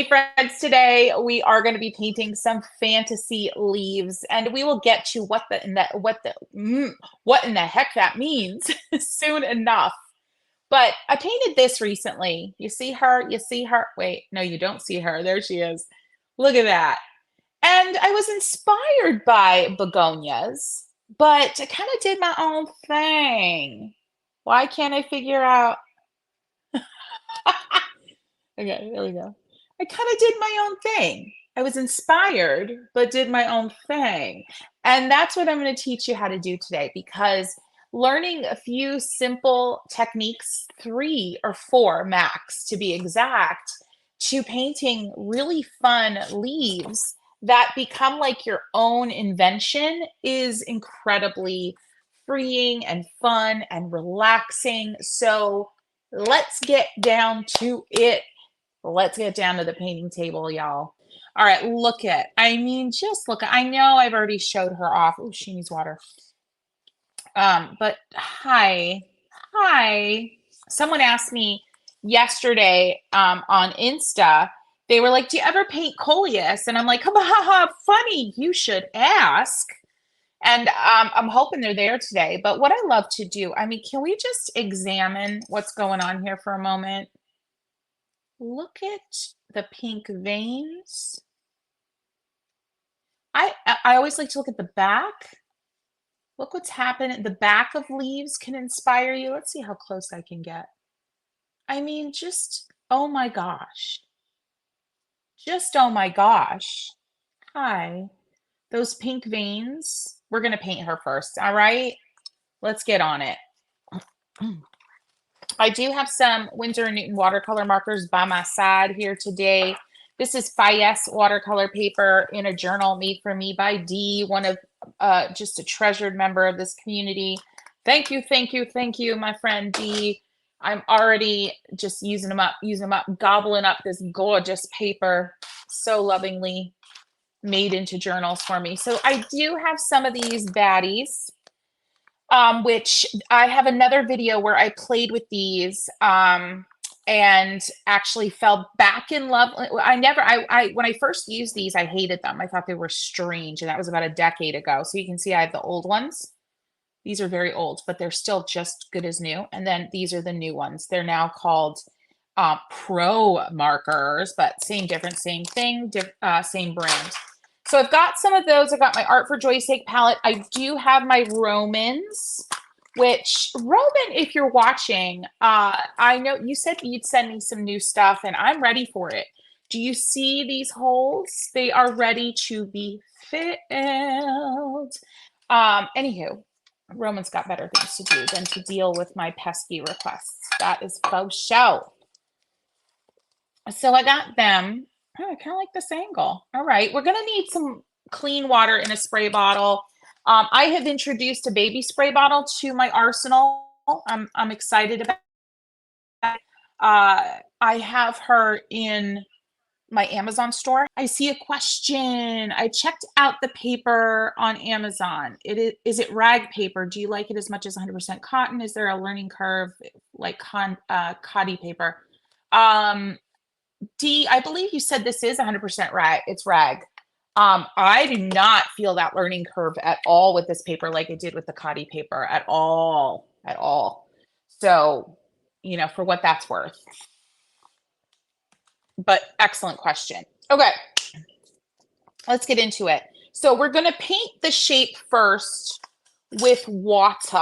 Hey friends, today we are going to be painting some fantasy leaves, and we will get to what in the heck that means soon enough. But I painted this recently. You see her? You see her? Wait, no, you don't see her. There she is. Look at that. And I was inspired by begonias, but I kind of did my own thing. Why can't I figure out? Okay, there we go. I kind of did my own thing. I was inspired, but did my own thing. And that's what I'm going to teach you how to do today, because learning a few simple techniques, 3 or 4 max to be exact, to painting really fun leaves that become like your own invention is incredibly freeing and fun and relaxing. So let's get down to it. Let's get down to the painting table, y'all. All right, just look at, I know I've already showed her off. Oh, she needs water. But hi. Someone asked me yesterday on Insta, they were like, do you ever paint coleus? And I'm like, ha ha ha, funny, you should ask. And I'm hoping they're there today. But what I love to do, I mean, can we just examine what's going on here for a moment? Look at the pink veins. I always like to look at the back. Look what's happening. The back of leaves can inspire you. Let's see how close I can get. I mean, just, oh my gosh. Just, oh my gosh. Hi. Those pink veins. We're going to paint her first. All right. Let's get on it. I do have some Winsor & Newton watercolor markers by my side here today. This is VIDES watercolor paper in a journal made for me by Dee, one of just a treasured member of this community. Thank you, my friend Dee. I'm already just using them up, gobbling up this gorgeous paper, so lovingly made into journals for me. So I do have some of these baddies. Which I have another video where I played with these and actually fell back in love. When I first used these, I hated them. I thought they were strange, and that was about a decade ago. So you can see I have the old ones. These are very old, but they're still just good as new. And then these are the new ones. They're now called Pro markers, but same difference, same thing, same brand. So I've got some of those. I've got my Art for Joy's Sake palette. I do have my Romans, which Roman, if you're watching, I know you said you'd send me some new stuff and I'm ready for it. Do you see these holes? They are ready to be filled. Anywho, Roman's got better things to do than to deal with my pesky requests. That is faux show. So I got them. Oh, I kind of like this angle. All right, we're going to need some clean water in a spray bottle. I have introduced a baby spray bottle to my arsenal. I'm excited about it. I have her in my Amazon store. I see a question. I checked out the paper on Amazon. Is it rag paper? Do you like it as much as 100% cotton? Is there a learning curve like cotty paper? Dee, I believe you said this is 100% rag. It's rag. I do not feel that learning curve at all with this paper like I did with the cotty paper at all. So, you know, for what that's worth. But excellent question. Okay, let's get into it. So we're going to paint the shape first with water.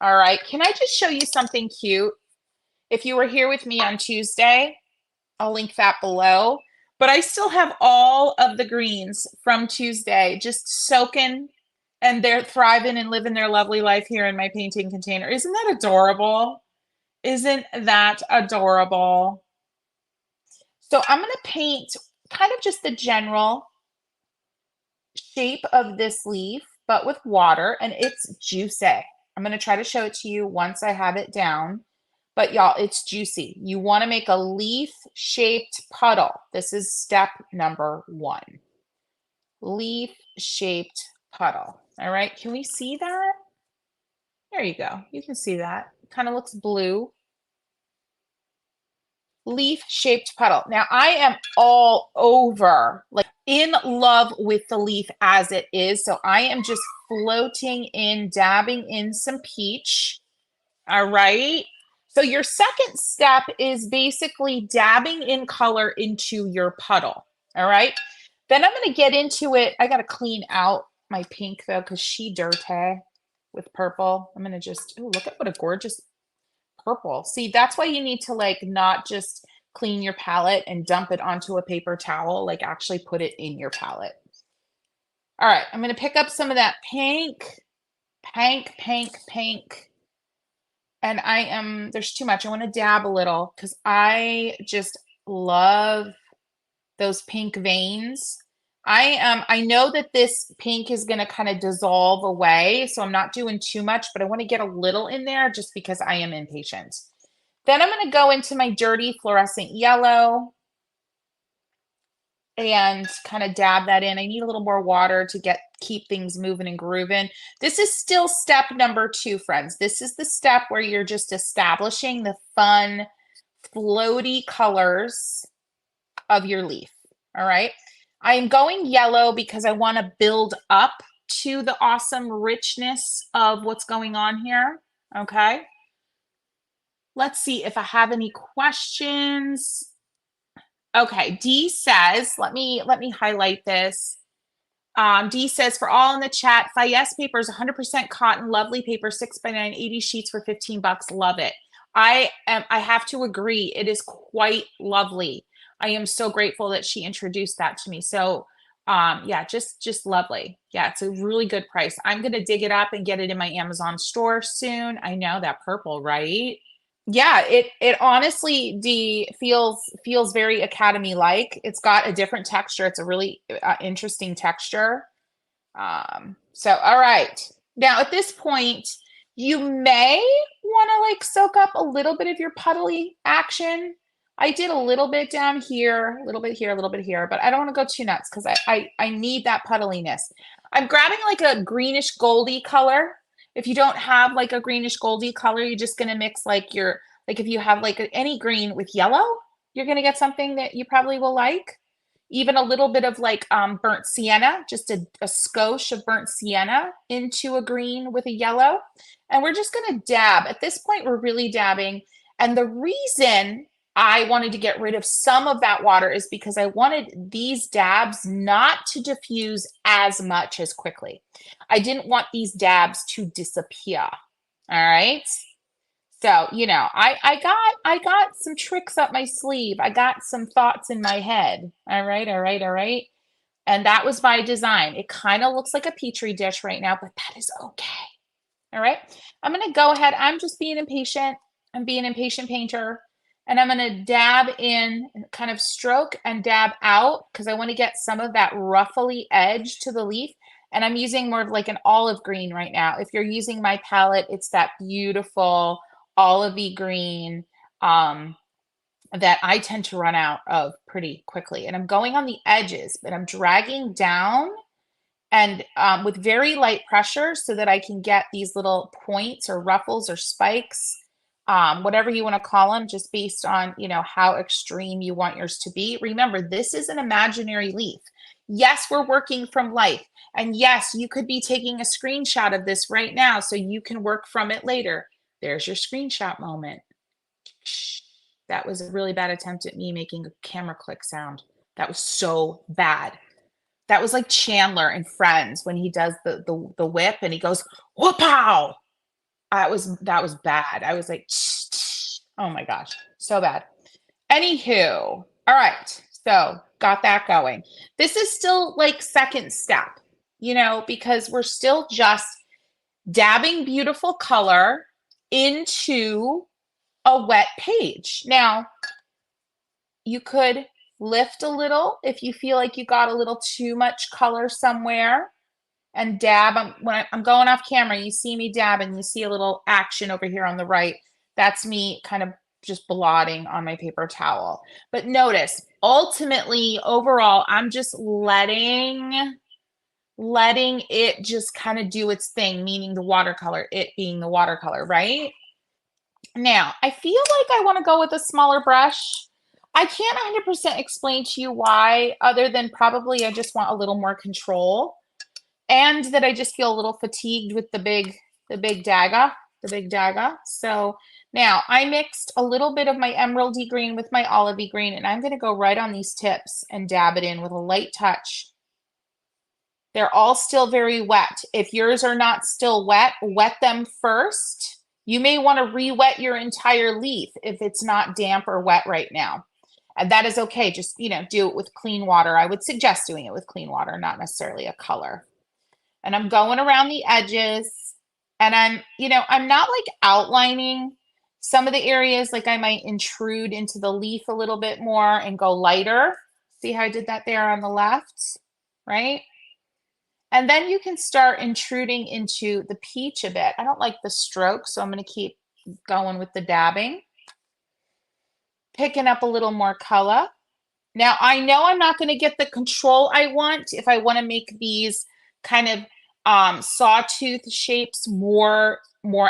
All right, can I just show you something cute? If you were here with me on Tuesday, I'll link that below. But I still have all of the greens from Tuesday just soaking, and they're thriving and living their lovely life here in my painting container. Isn't that adorable? Isn't that adorable? So I'm going to paint kind of just the general shape of this leaf, but with water, and it's juicy. I'm going to try to show it to you once I have it down. But y'all, it's juicy. You want to make a leaf-shaped puddle. This is step number 1. Leaf-shaped puddle. All right, can we see that? There you go. You can see that. Kind of looks blue. leaf-shaped puddle. Now I am all over, like in love with the leaf as it is. So I am just floating in, dabbing in some peach. All right. So your second step is basically dabbing in color into your puddle. All right. Then I'm going to get into it. I got to clean out my pink though, because she dirty with purple. I'm going to just, oh, look at what a gorgeous purple. See, that's why you need to like not just clean your palette and dump it onto a paper towel, like actually put it in your palette. All right, I'm going to pick up some of that pink. And there's too much. I want to dab a little because I just love those pink veins. I know that this pink is going to kind of dissolve away, so I'm not doing too much, but I want to get a little in there just because I am impatient. Then I'm going to go into my dirty fluorescent yellow and kind of dab that in. I need a little more water to keep things moving and grooving. This is still step number 2, friends. This is the step where you're just establishing the fun, floaty colors of your leaf. All right. I am going yellow because I want to build up to the awesome richness of what's going on here. Okay. Let's see if I have any questions. Okay, D says, let me highlight this. D says, for all in the chat, VIDES paper is 100% cotton, lovely paper, 6x9, 80 sheets for 15 bucks. Love it. I have to agree. It is quite lovely. I am so grateful that she introduced that to me. So yeah, just lovely. Yeah, it's a really good price. I'm going to dig it up and get it in my Amazon store soon. I know that purple, right? Yeah, it honestly feels very Academy like. It's got a different texture. It's a really interesting texture. So all right. Now at this point, you may want to like soak up a little bit of your puddly action. I did a little bit down here, a little bit here, a little bit here, but I don't want to go too nuts because I need that puddliness. I'm grabbing like a greenish goldy color. If you don't have like a greenish goldy color, you're just going to mix like if you have like any green with yellow, you're going to get something that you probably will like. Even a little bit of like burnt sienna, just a skosh of burnt sienna into a green with a yellow. And we're just going to dab. At this point, we're really dabbing. And the reason I wanted to get rid of some of that water is because I wanted these dabs not to diffuse as much as quickly. I didn't want these dabs to disappear. All right. So, you know, I got some tricks up my sleeve. I got some thoughts in my head. All right. And that was by design. It kind of looks like a petri dish right now, but that is okay. All right. I'm going to go ahead. I'm just being impatient. I'm being an impatient painter. And I'm going to dab in, kind of stroke and dab out because I want to get some of that ruffly edge to the leaf. And I'm using more of like an olive green right now. If you're using my palette, it's that beautiful olivey green that I tend to run out of pretty quickly. And I'm going on the edges, but I'm dragging down and with very light pressure so that I can get these little points or ruffles or spikes, whatever you want to call them, just based on, you know, how extreme you want yours to be. Remember, this is an imaginary leaf. Yes, we're working from life. And yes, you could be taking a screenshot of this right now so you can work from it later. There's your screenshot moment. That was a really bad attempt at me making a camera click sound. That was so bad. That was like Chandler in Friends when he does the whip and he goes, whoop-pow! That was bad. I was like, oh my gosh, so bad. Anywho, all right, so got that going. This is still like second step, you know, because we're still just dabbing beautiful color into a wet page. Now, you could lift a little if you feel like you got a little too much color somewhere and dab. When I'm going off camera, you see me dab and you see a little action over here on the right. That's me kind of just blotting on my paper towel. But notice, ultimately, overall, I'm just letting it just kind of do its thing, meaning the watercolor, it being the watercolor, right? Now, I feel like I want to go with a smaller brush I can't 100% explain to you why, other than probably I just want a little more control, and that I just feel a little fatigued with the big dagger. So now I mixed a little bit of my emeraldy green with my olivey green, and I'm going to go right on these tips and dab it in with a light touch. They're all still very wet. If yours are not still wet, wet them first. You may want to re-wet your entire leaf if it's not damp or wet right now. And that is okay. Just, do it with clean water. I would suggest doing it with clean water, not necessarily a color. And I'm going around the edges, and I'm not like outlining some of the areas. Like I might intrude into the leaf a little bit more and go lighter. See how I did that there on the left, right? And then you can start intruding into the peach a bit. I don't like the stroke, so I'm going to keep going with the dabbing. Picking up a little more color. Now, I know I'm not going to get the control I want if I want to make these kind of sawtooth shapes more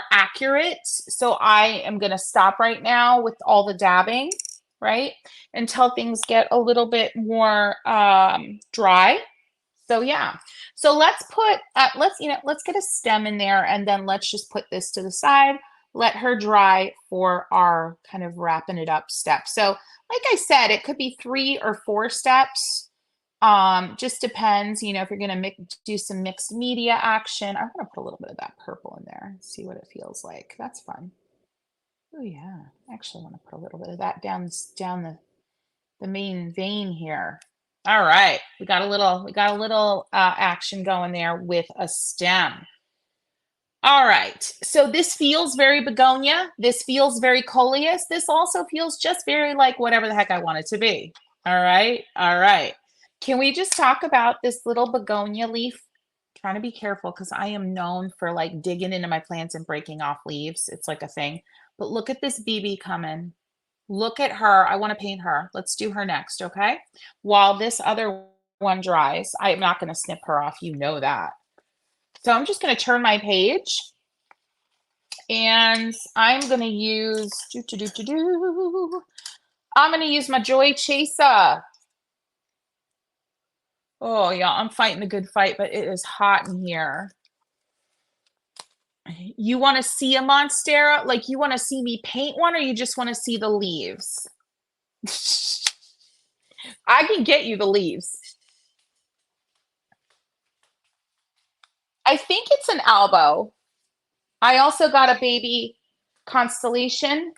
accurate. So I am going to stop right now with all the dabbing, right? Until things get a little bit more dry. So yeah, so let's put, let's get a stem in there, and then let's just put this to the side, let her dry for our kind of wrapping it up step. So like I said, it could be 3 or 4 steps. Just depends, if you're going to do some mixed media action. I'm going to put a little bit of that purple in there, see what it feels like. That's fun. Oh yeah, I actually want to put a little bit of that down the main vein here. All right, we got a little action going there with a stem. All right, so this feels very begonia. This feels very coleus. This also feels just very like whatever the heck I want it to be. All right, all right. Can we just talk about this little begonia leaf? Trying to be careful because I am known for like digging into my plants and breaking off leaves. It's like a thing. But look at this BB coming. Look at her. I want to paint her. Let's do her next, okay? While this other one dries, I am not going to snip her off. You know that. So I'm just going to turn my page, and I'm going to use, I'm going to use my Joy Chaser. Oh, yeah, I'm fighting a good fight, but it is hot in here. You want to see a Monstera? Like, you want to see me paint one, or you just want to see the leaves? I can get you the leaves. I think it's an Albo. I also got a baby Constellation.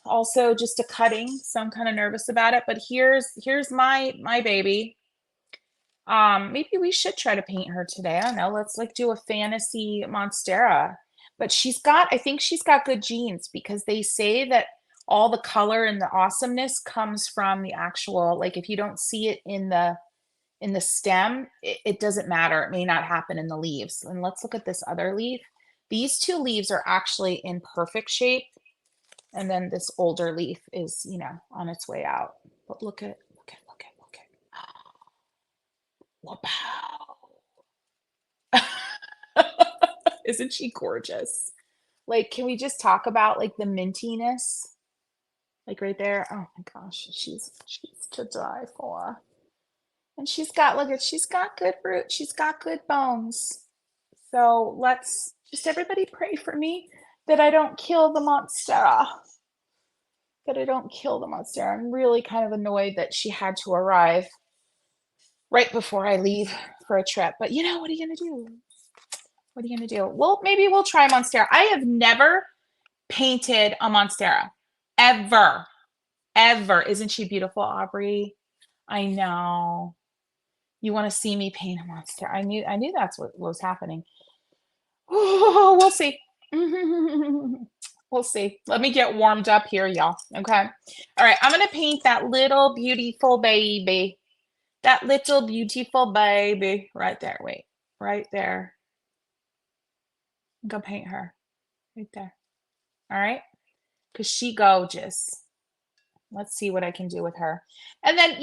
Also just a cutting, so I'm kind of nervous about it. But here's my baby. Maybe we should try to paint her today. I don't know. Let's like do a fantasy Monstera. But I think she's got good genes, because they say that all the color and the awesomeness comes from the actual, like if you don't see it in the stem, it doesn't matter. It may not happen in the leaves. And let's look at this other leaf. These 2 leaves are actually in perfect shape. And then this older leaf is, on its way out. But look at. Wow. Isn't she gorgeous? Like, can we just talk about like the mintiness? Like right there. Oh my gosh, she's to die for. And she's got good root. She's got good bones. So let's just everybody pray for me that I don't kill the Monstera. I'm really kind of annoyed that she had to arrive right before I leave for a trip. But what are you going to do? What are you going to do? Well, maybe we'll try Monstera. I have never painted a Monstera. Ever. Isn't she beautiful, Aubrey? I know. You want to see me paint a Monstera. I knew that's what was happening. Oh, we'll see. We'll see. Let me get warmed up here, y'all. Okay. All right. I'm going to paint that little beautiful baby. That little beautiful baby right there. Wait, right there. Go paint her right there. All right. Because she gorgeous. Let's see what I can do with her. And then,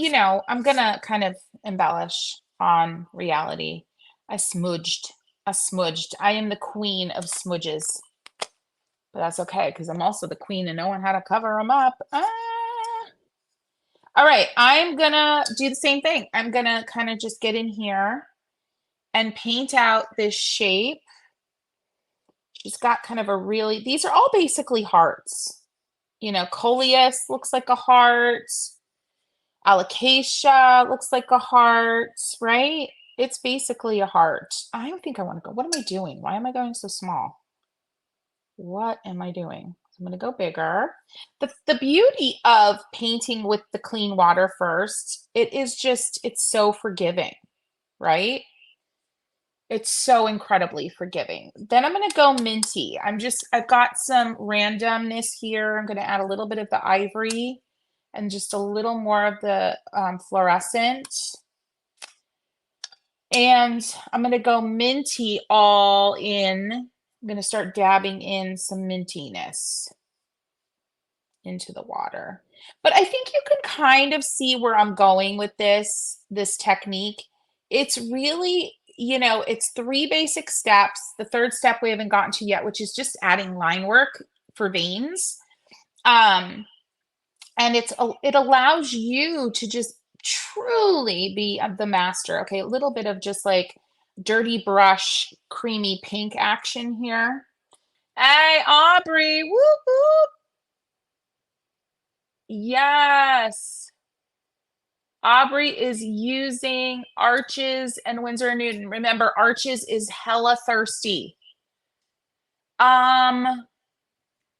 I'm going to kind of embellish on reality. I smudged. I am the queen of smudges. but that's okay because I'm also the queen and knowing how to cover them up. All right, I'm gonna do the same thing. I'm gonna kind of just get in here and paint out this shape. She's got kind of a really, these are all basically hearts. You know, coleus looks like a heart. Alocasia looks like a heart, right? It's basically a heart. I don't think I want to go. What am I doing? Why am I going so small? What am I doing? I'm going to go bigger. The beauty of painting with the clean water first, it is just, it's so forgiving, right? It's so incredibly forgiving. Then I'm going to go minty. I've got some randomness here. I'm going to add a little bit of the ivory and just a little more of the fluorescent. And I'm going to go minty all in. I'm going to start dabbing in some mintiness into the water. But I think you can kind of see where I'm going with this technique. It's really, you know, it's 3 basic steps. The third step we haven't gotten to yet, which is just adding line work for veins. And it allows you to just truly be the master. Okay, a little bit of just like dirty brush, creamy pink action here. Hey, Aubrey, whoop whoop. Yes. Aubrey is using Arches and Winsor & Newton. Remember, Arches is hella thirsty.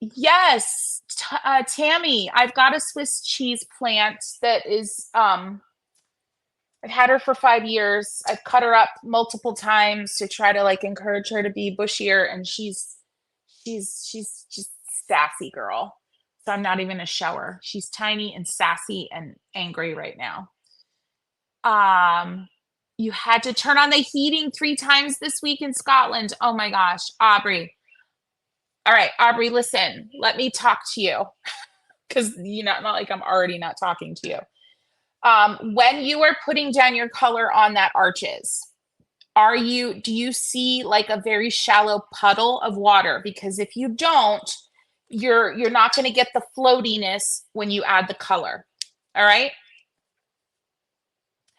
Yes, Tammy, I've got a Swiss cheese plant that is, I've had her for 5 years. I've cut her up multiple times to try to like encourage her to be bushier, and she's just sassy girl. So I'm not even a shower. She's tiny and sassy and angry right now. You had to turn on the heating 3 times this week in Scotland. Oh my gosh, Aubrey. All right, Aubrey, listen, let me talk to you because you know, not like I'm already not talking to you. When you are putting down your color on that Arches, do you see like a very shallow puddle of water? Because if you don't, you're not going to get the floatiness when you add the color. All right.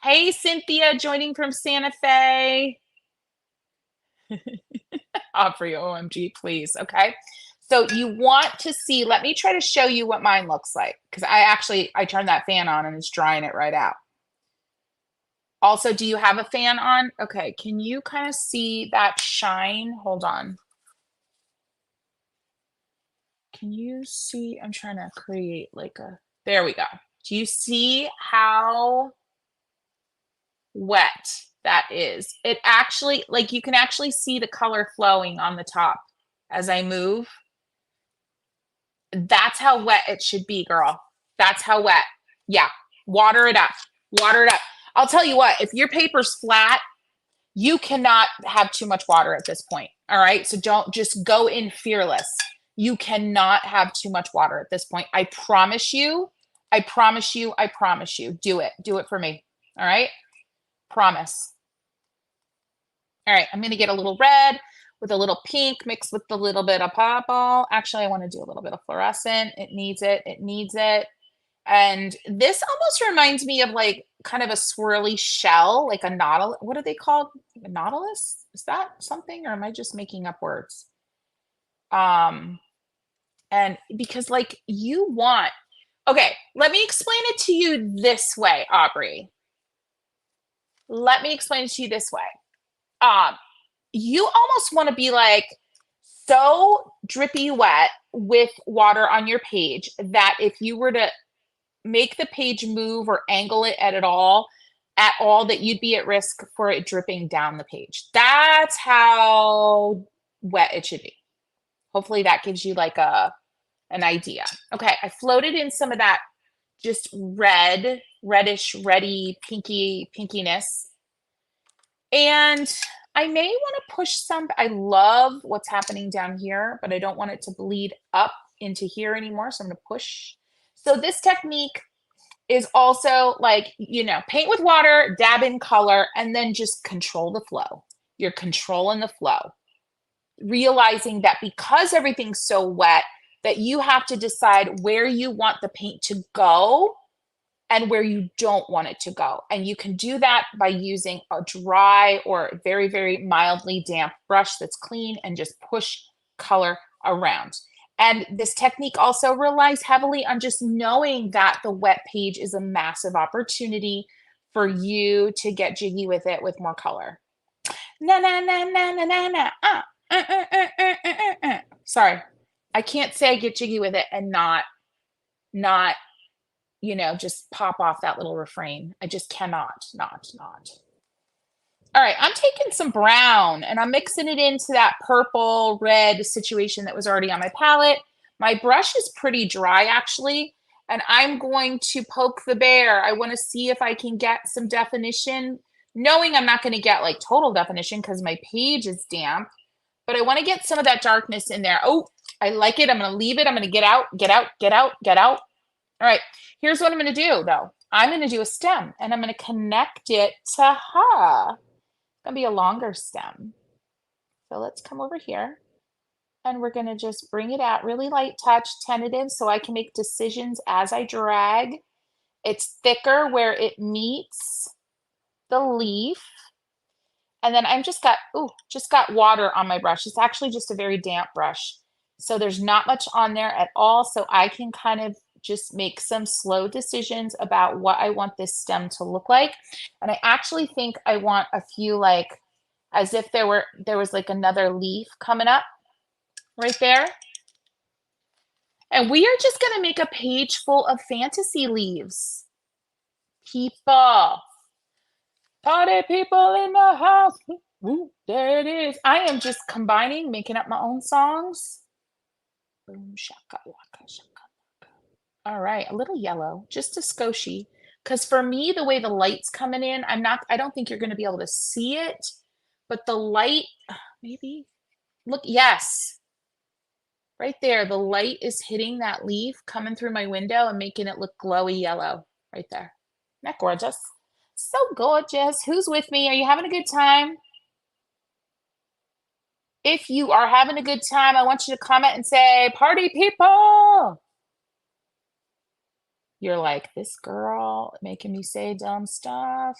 Hey, Cynthia, joining from Santa Fe. Aubrey, OMG, please. Okay. So you want to see, let me try to show you what mine looks like. Because I turned that fan on and it's drying it right out. Also, do you have a fan on? Okay, can you kind of see that shine? Hold on. Can you see? I'm trying to create like there we go. Do you see how wet that is? It actually, like you can actually see the color flowing on the top as I move. That's how wet it should be, girl. That's how wet. Yeah, water it up. Water it up. I'll tell you what, if your paper's flat, you cannot have too much water at this point. All right. So don't just go in fearless. You cannot have too much water at this point. I promise you. I promise you. I promise you. Do it. Do it for me. All right. Promise. All right. I'm going to get a little red with a little pink mixed with a little bit of purple. Actually, I want to do a little bit of fluorescent. It needs it. It needs it. And this almost reminds me of like kind of a swirly shell, like a nautilus. What are they called? A nautilus? Is that something, or am I just making up words? And because like you want, okay, let me explain it to you this way, Aubrey. Let me explain it to you this way. You almost want to be like so drippy wet with water on your page that if you were to make the page move or angle it at all, that you'd be at risk for it dripping down the page. That's how wet it should be. Hopefully that gives you like an idea. Okay, I floated in some of that just reddish, reddy, pinkiness. And I may want to push some, I love what's happening down here, but I don't want it to bleed up into here anymore. So I'm going to push. So this technique is also like, you know, paint with water, dab in color, and then just control the flow. You're controlling the flow. realizing that because everything's so wet, that you have to decide where you want the paint to go and where you don't want it to go. And you can do that by using a dry or very, very mildly damp brush that's clean and just push color around. And this technique also relies heavily on just knowing that the wet page is a massive opportunity for you to get jiggy with it with more color. Na na na na na na na. Sorry, I can't say get jiggy with it and not you know, just pop off that little refrain. I just cannot not. All right, I'm taking some brown and I'm mixing it into that purple red situation that was already on my palette. My brush is pretty dry actually, and I'm going to poke the bear. I want to see if I can get some definition, knowing I'm not going to get like total definition because my page is damp, but I want to get some of that darkness in there. Oh, I like it. I'm going to leave it. I'm going to get out. All right, here's what I'm going to do though. I'm going to do a stem and I'm going to connect it to her. It's going to be a longer stem. So let's come over here and we're going to just bring it out really light touch, tentative, so I can make decisions as I drag. It's thicker where it meets the leaf. And then I'm just got water on my brush. It's actually just a very damp brush. So there's not much on there at all. So I can kind of just make some slow decisions about what I want this stem to look like. And I actually think I want a few, like, as if there was like another leaf coming up right there. And we are just gonna make a page full of fantasy leaves. People. Party people in the house. Ooh, there it is. I am just combining, making up my own songs. Boom, shaka, waka, shaka. All right, a little yellow, just a skoshi. Because for me, the way the light's coming in, I don't think you're going to be able to see it, but the light, maybe, look, yes. Right there, the light is hitting that leaf coming through my window and making it look glowy yellow right there. Isn't that gorgeous? So gorgeous. Who's with me? Are you having a good time? If you are having a good time, I want you to comment and say, party people. You're like, this girl making me say dumb stuff.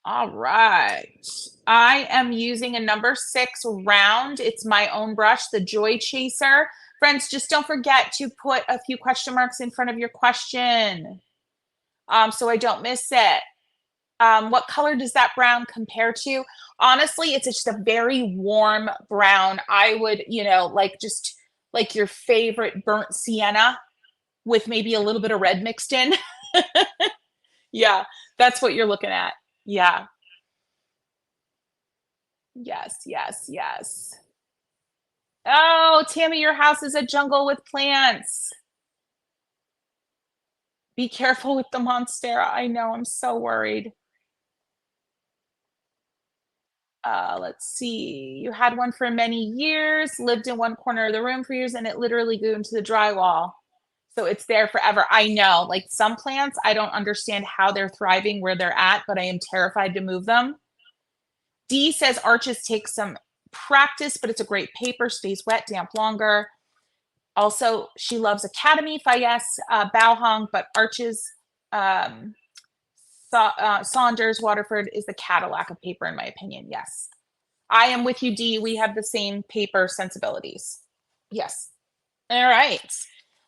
All right. I am using a number 6 round. It's my own brush, the Joy Chaser. Friends, just don't forget to put a few question marks in front of your question so I don't miss it. What color does that brown compare to? Honestly, it's just a very warm brown. I would, you know, like just like your favorite burnt sienna with maybe a little bit of red mixed in. Yeah, that's what you're looking at. Yeah. Yes. Oh, Tammy, your house is a jungle with plants. Be careful with the Monstera. I know, I'm so worried. Let's see. You had one for many years, lived in one corner of the room for years, and it literally grew into the drywall. So it's there forever. I know, like some plants, I don't understand how they're thriving where they're at, but I am terrified to move them. Dee says arches take some practice, but it's a great paper, stays wet, damp longer. Also, she loves Academy, Fayes, Bauhong, but arches, Saunders, Waterford is the Cadillac of paper, in my opinion. Yes. I am with you, Dee. We have the same paper sensibilities. Yes. All right.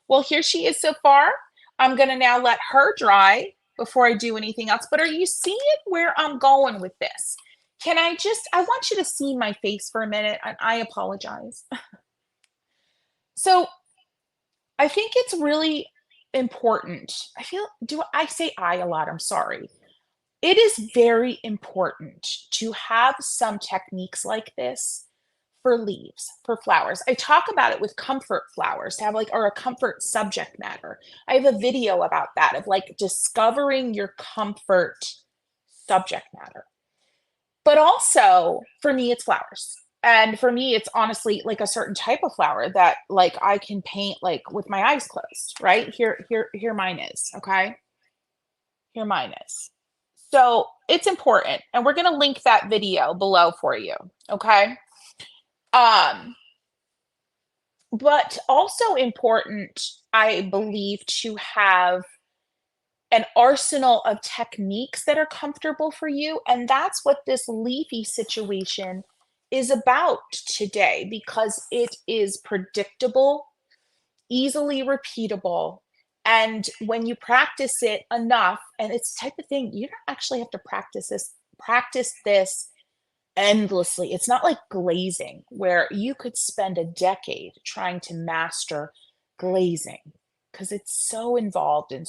Well, here she is so far. I'm going to now let her dry before I do anything else. But are you seeing where I'm going with this? I want you to see my face for a minute, and I apologize. So I think it's really important. I say I a lot, I'm sorry. It is very important to have some techniques like this for leaves, for flowers. I talk about it with comfort flowers to have or a comfort subject matter. I have a video about that of like discovering your comfort subject matter. But also for me, it's flowers. And for me, it's honestly like a certain type of flower that like I can paint like with my eyes closed, right? Here mine is, okay? Here mine is. So it's important, and we're going to link that video below for you. Okay. But also important, I believe, to have an arsenal of techniques that are comfortable for you. And that's what this leafy situation is about today, because it is predictable, easily repeatable. And when you practice it enough, and it's the type of thing you don't actually have to practice this endlessly. It's not like glazing, where you could spend a decade trying to master glazing, because it's so involved in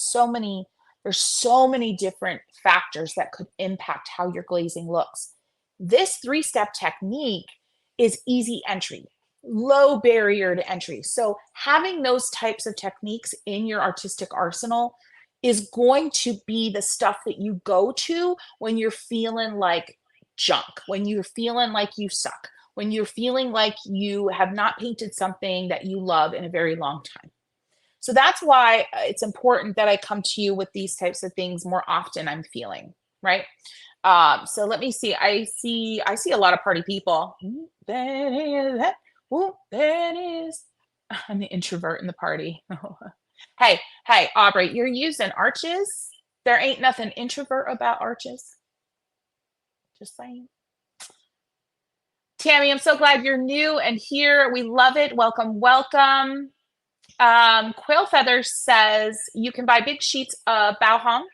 there's so many different factors that could impact how your glazing looks. This 3-step technique is easy entry, low barrier to entry. So having those types of techniques in your artistic arsenal is going to be the stuff that you go to when you're feeling like junk, when you're feeling like you suck, when you're feeling like you have not painted something that you love in a very long time. So that's why it's important that I come to you with these types of things more often, I'm feeling, right? So let me see. I see a lot of party people. That is that. Ooh, that is. I'm the introvert in the party. Hey, Aubrey, you're using arches. There ain't nothing introvert about arches. Just saying. Tammy, I'm so glad you're new and here. We love it. Welcome, welcome. Quail Feathers says you can buy big sheets of bao hong,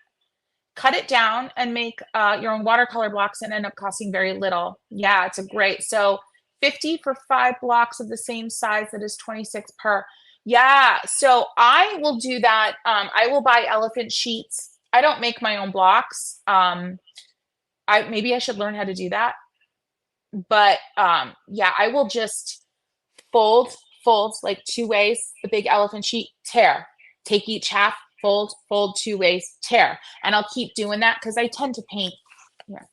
cut it down, and make your own watercolor blocks and end up costing very little. Yeah, it's a great. So 50 for 5 blocks of the same size. That is 26 per. Yeah, so I will do that. I will buy elephant sheets. I don't make my own blocks. Maybe I should learn how to do that. But yeah, I will just fold like 2 ways, the big elephant sheet, tear, take each half, fold 2 ways, tear. And I'll keep doing that because I tend to paint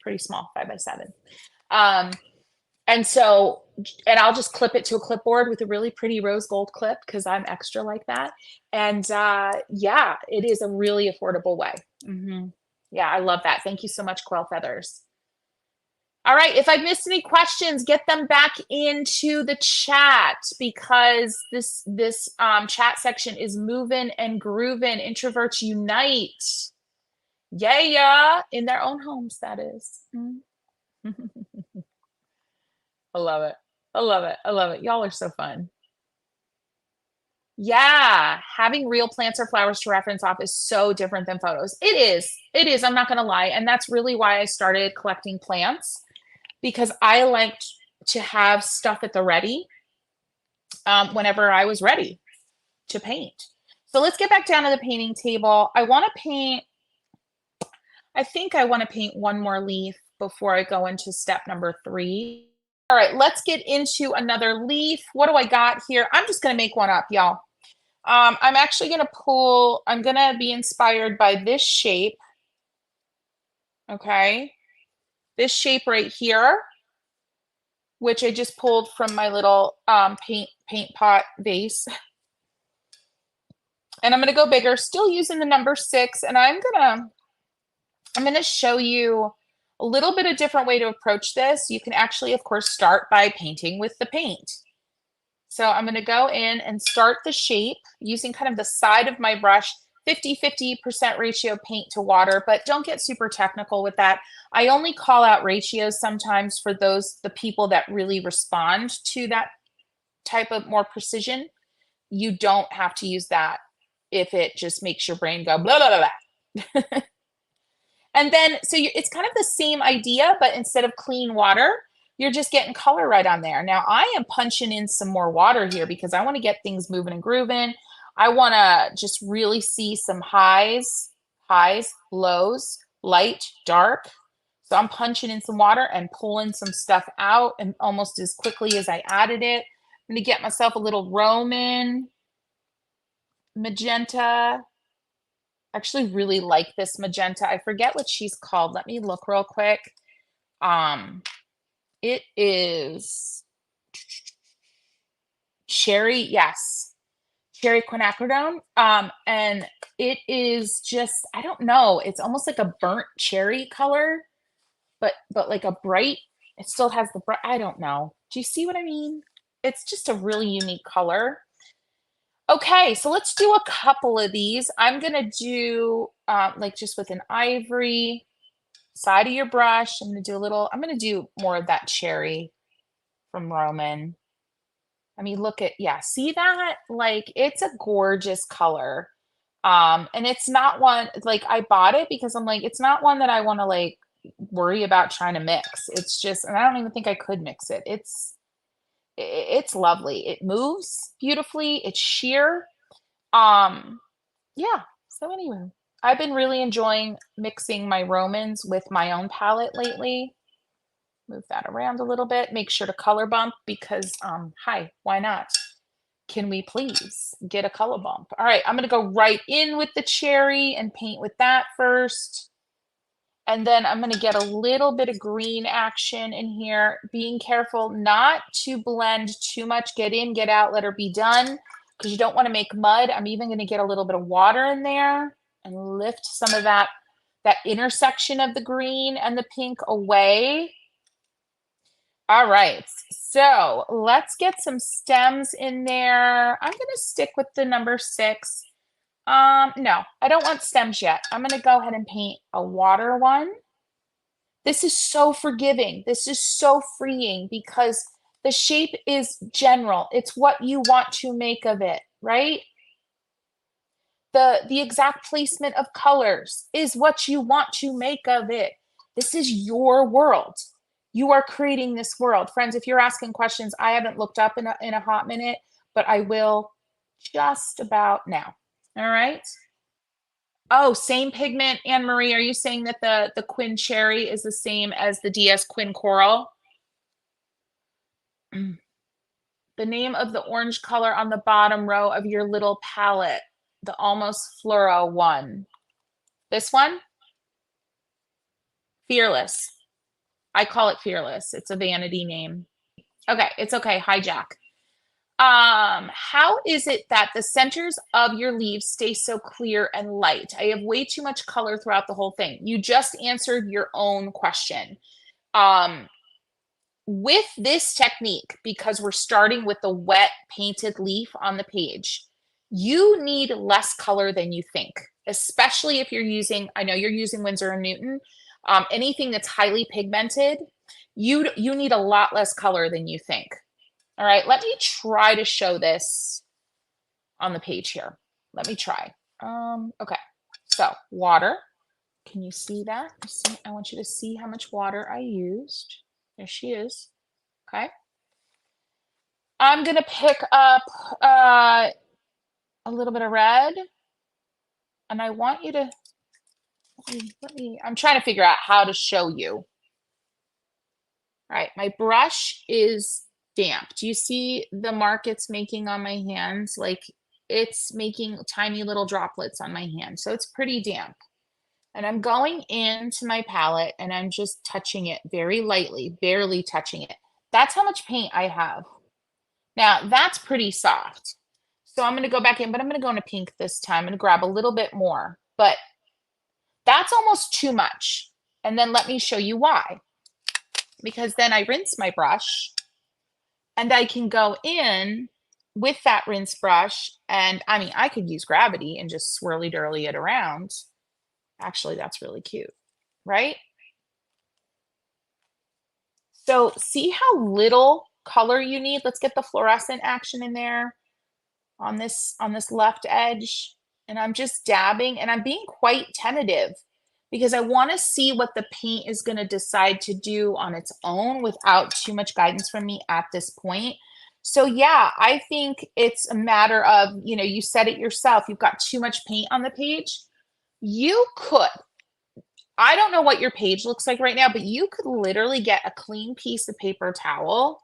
pretty small, 5x7. And so, and I'll just clip it to a clipboard with a really pretty rose gold clip because I'm extra like that. And yeah, it is a really affordable way. Yeah, I love that. Thank you so much, Quail Feathers. All right, if I've missed any questions, get them back into the chat, because this chat section is moving and grooving. Introverts unite. Yeah, in their own homes, that is. I love it. I love it. I love it. Y'all are so fun. Yeah, having real plants or flowers to reference off is so different than photos. It is. It is. I'm not going to lie. And that's really why I started collecting plants, because I liked to have stuff at the ready whenever I was ready to paint. So let's get back down to the painting table. I think I want to paint one more leaf before I go into step number 3. All right, let's get into another leaf. What do I got here? I'm just going to make one up, y'all. I'm actually going to I'm going to be inspired by this shape. Okay. This shape right here, which I just pulled from my little paint pot vase. And I'm going to go bigger, still using the number 6. And I'm going to show you a little bit of different way to approach this. You can actually, of course, start by painting with the paint. So I'm going to go in and start the shape using kind of the side of my brush, 50-50% ratio paint to water, but don't get super technical with that. I only call out ratios sometimes for the people that really respond to that type of more precision. You don't have to use that if it just makes your brain go blah, blah, blah, blah. And then, so it's kind of the same idea, but instead of clean water, you're just getting color right on there. Now I am punching in some more water here because I want to get things moving and grooving. I want to just really see some highs, lows, light, dark. So I'm punching in some water and pulling some stuff out, and almost as quickly as I added it. I'm going to get myself a little Roman magenta. I actually really like this magenta. I forget what she's called. Let me look real quick. It is cherry, yes. Cherry quinacridone. And it is just, I don't know, it's almost like a burnt cherry color, but like a bright, it still has the bright, I don't know. Do you see what I mean? It's just a really unique color. Okay, so let's do a couple of these. I'm gonna do like just with an ivory side of your brush. I'm gonna do more of that cherry from Roman. I mean, look at, yeah, see that? Like, it's a gorgeous color. And it's not one, like, I bought it because I'm like, it's not one that I want to like worry about trying to mix. It's just, and I don't even think I could mix it. It's lovely. It moves beautifully. It's sheer. Um, yeah. So anyway, I've been really enjoying mixing my Romans with my own palette lately. Move that around a little bit. Make sure to color bump because, hi, why not? Can we please get a color bump? All right, I'm gonna go right in with the cherry and paint with that first. And then I'm gonna get a little bit of green action in here, being careful not to blend too much. Get in, get out, let her be done, because you don't wanna make mud. I'm even gonna get a little bit of water in there and lift some of that intersection of the green and the pink away. All right, so let's get some stems in there. I'm gonna stick with the number 6. No, I don't want stems yet. I'm gonna go ahead and paint a water one. This is so forgiving. This is so freeing because the shape is general. It's what you want to make of it, right? The exact placement of colors is what you want to make of it. This is your world. You are creating this world. Friends, if you're asking questions, I haven't looked up in a hot minute, but I will just about now. All right. Oh, same pigment. Anne Marie, are you saying that the Quin Cherry is the same as the DS Quin Coral? The name of the orange color on the bottom row of your little palette, the almost fluoro one. This one? Fearless. I call it Fearless. It's a vanity name. Okay, it's okay. Hi, Jack. How is it that the centers of your leaves stay so clear and light? I have way too much color throughout the whole thing. You just answered your own question. With this technique, because we're starting with the wet painted leaf on the page, you need less color than you think, especially if you're using, I know you're using Winsor & Newton, anything that's highly pigmented, you need a lot less color than you think. All right, let me try to show this on the page here. Let me try. Okay, so water. Can you see that? I want you to see how much water I used. There she is. Okay. I'm going to pick up a little bit of red. And I want you to, I'm trying to figure out how to show you. All right, my brush is damp. Do you see the mark it's making on my hands? Like it's making tiny little droplets on my hand. So it's pretty damp. And I'm going into my palette and I'm just touching it very lightly, barely touching it. That's how much paint I have. Now that's pretty soft. So I'm going to go back in, but I'm going to go into pink this time and grab a little bit more. But that's almost too much. And then let me show you why. Because then I rinse my brush and I can go in with that rinse brush. And I mean, I could use gravity and just swirly dirly it around. Actually, that's really cute, right? So see how little color you need? Let's get the fluorescent action in there on this left edge. And I'm just dabbing and I'm being quite tentative because I want to see what the paint is going to decide to do on its own without too much guidance from me at this point. So yeah, I think it's a matter of, you know, you said it yourself, you've got too much paint on the page. You could, I don't know what your page looks like right now, but you could literally get a clean piece of paper towel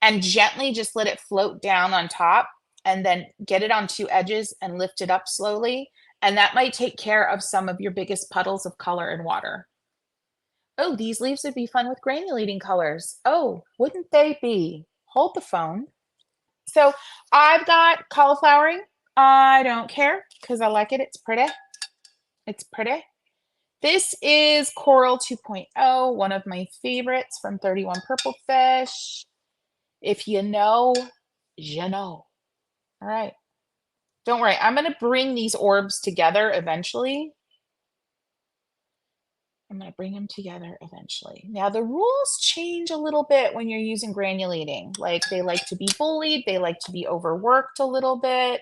and gently just let it float down on top and then get it on two edges and lift it up slowly. And that might take care of some of your biggest puddles of color and water. Oh, these leaves would be fun with granulating colors. Oh, wouldn't they be? Hold the phone. So I've got cauliflowering I don't care because I like it. It's pretty. It's pretty. This is Coral 2.0, one of my favorites from 31 Purple Fish. If you know, you know. All right. Don't worry. I'm going to bring these orbs together eventually. I'm going to bring them together eventually. Now, the rules change a little bit when you're using granulating. Like, they like to be bullied. They like to be overworked a little bit,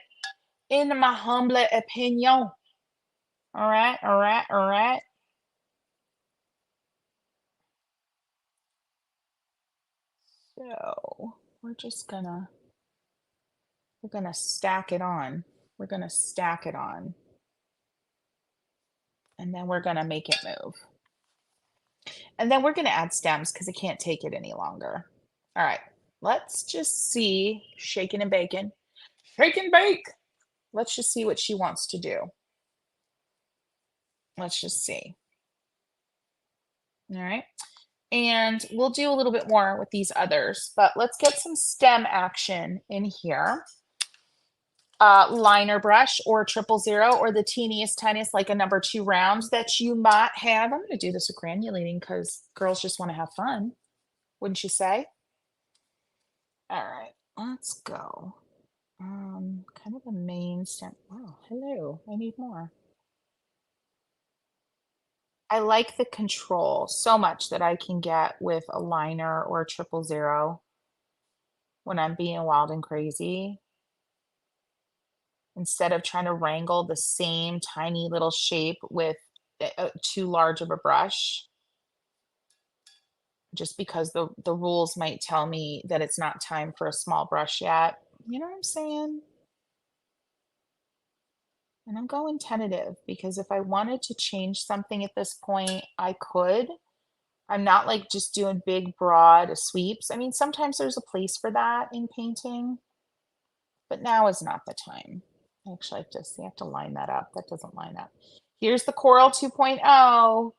in my humble opinion. All right, all right, all right. So, we're gonna stack it on. We're gonna stack it on. And then we're gonna make it move. And then we're going to add stems because I can't take it any longer. All right, let's just see. Shaking and baking. Shake and bake. Let's just see what she wants to do. Let's just see. All right. And we'll do a little bit more with these others, but let's get some stem action in here. Liner brush or 000 or the teeniest, tiniest, like a number 2 round that you might have. I'm going to do this with granulating because girls just want to have fun. Wouldn't you say? All right, let's go. Kind of the main stem. Oh, hello. I need more. I like the control so much that I can get with a liner or a 000 when I'm being wild and crazy, instead of trying to wrangle the same tiny little shape with too large of a brush, just because the rules might tell me that it's not time for a small brush yet. You know what I'm saying? And I'm going tentative because if I wanted to change something at this point, I could. I'm not like just doing big, broad sweeps. I mean, sometimes there's a place for that in painting, but now is not the time. Actually, you have to line that up. That doesn't line up. Here's the Coral 2.0.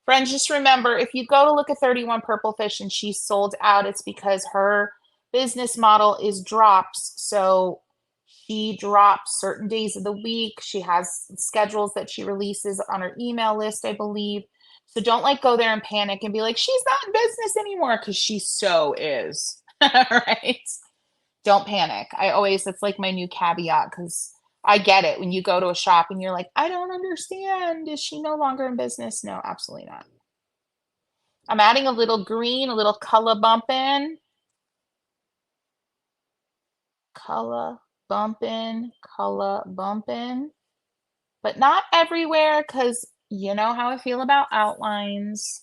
Friends, just remember, if you go to look at 31 Purple Fish and she's sold out, it's because her business model is drops. So she drops certain days of the week. She has schedules that she releases on her email list, I believe. So don't like go there and panic and be like, she's not in business anymore, because she so is. Right? Don't panic. That's like my new caveat, because I get it. When you go to a shop and you're like, I don't understand. Is she no longer in business? No, absolutely not. I'm adding a little green, a little color bumping. Color bumping, color bumping. But not everywhere, because you know how I feel about outlines.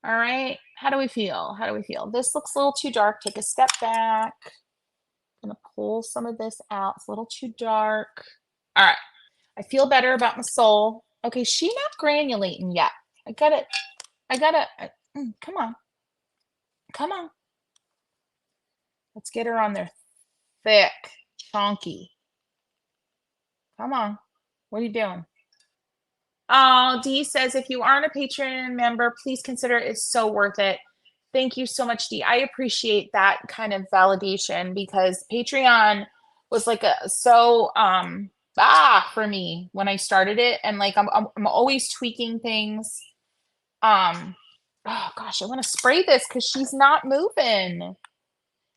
All right. How do we feel? How do we feel? This looks a little too dark. Take a step back. I'm gonna pull some of this out. It's a little too dark. All right. I feel better about my soul. Okay, she not granulating yet. I gotta, come on. Come on. Let's get her on there thick, chunky. Come on. What are you doing? Oh, Dee says, if you aren't a Patreon member, please consider it. It's so worth it. Thank you so much, Dee. I appreciate that kind of validation, because Patreon was like for me when I started it, and like I'm always tweaking things. Oh gosh, I want to spray this because she's not moving.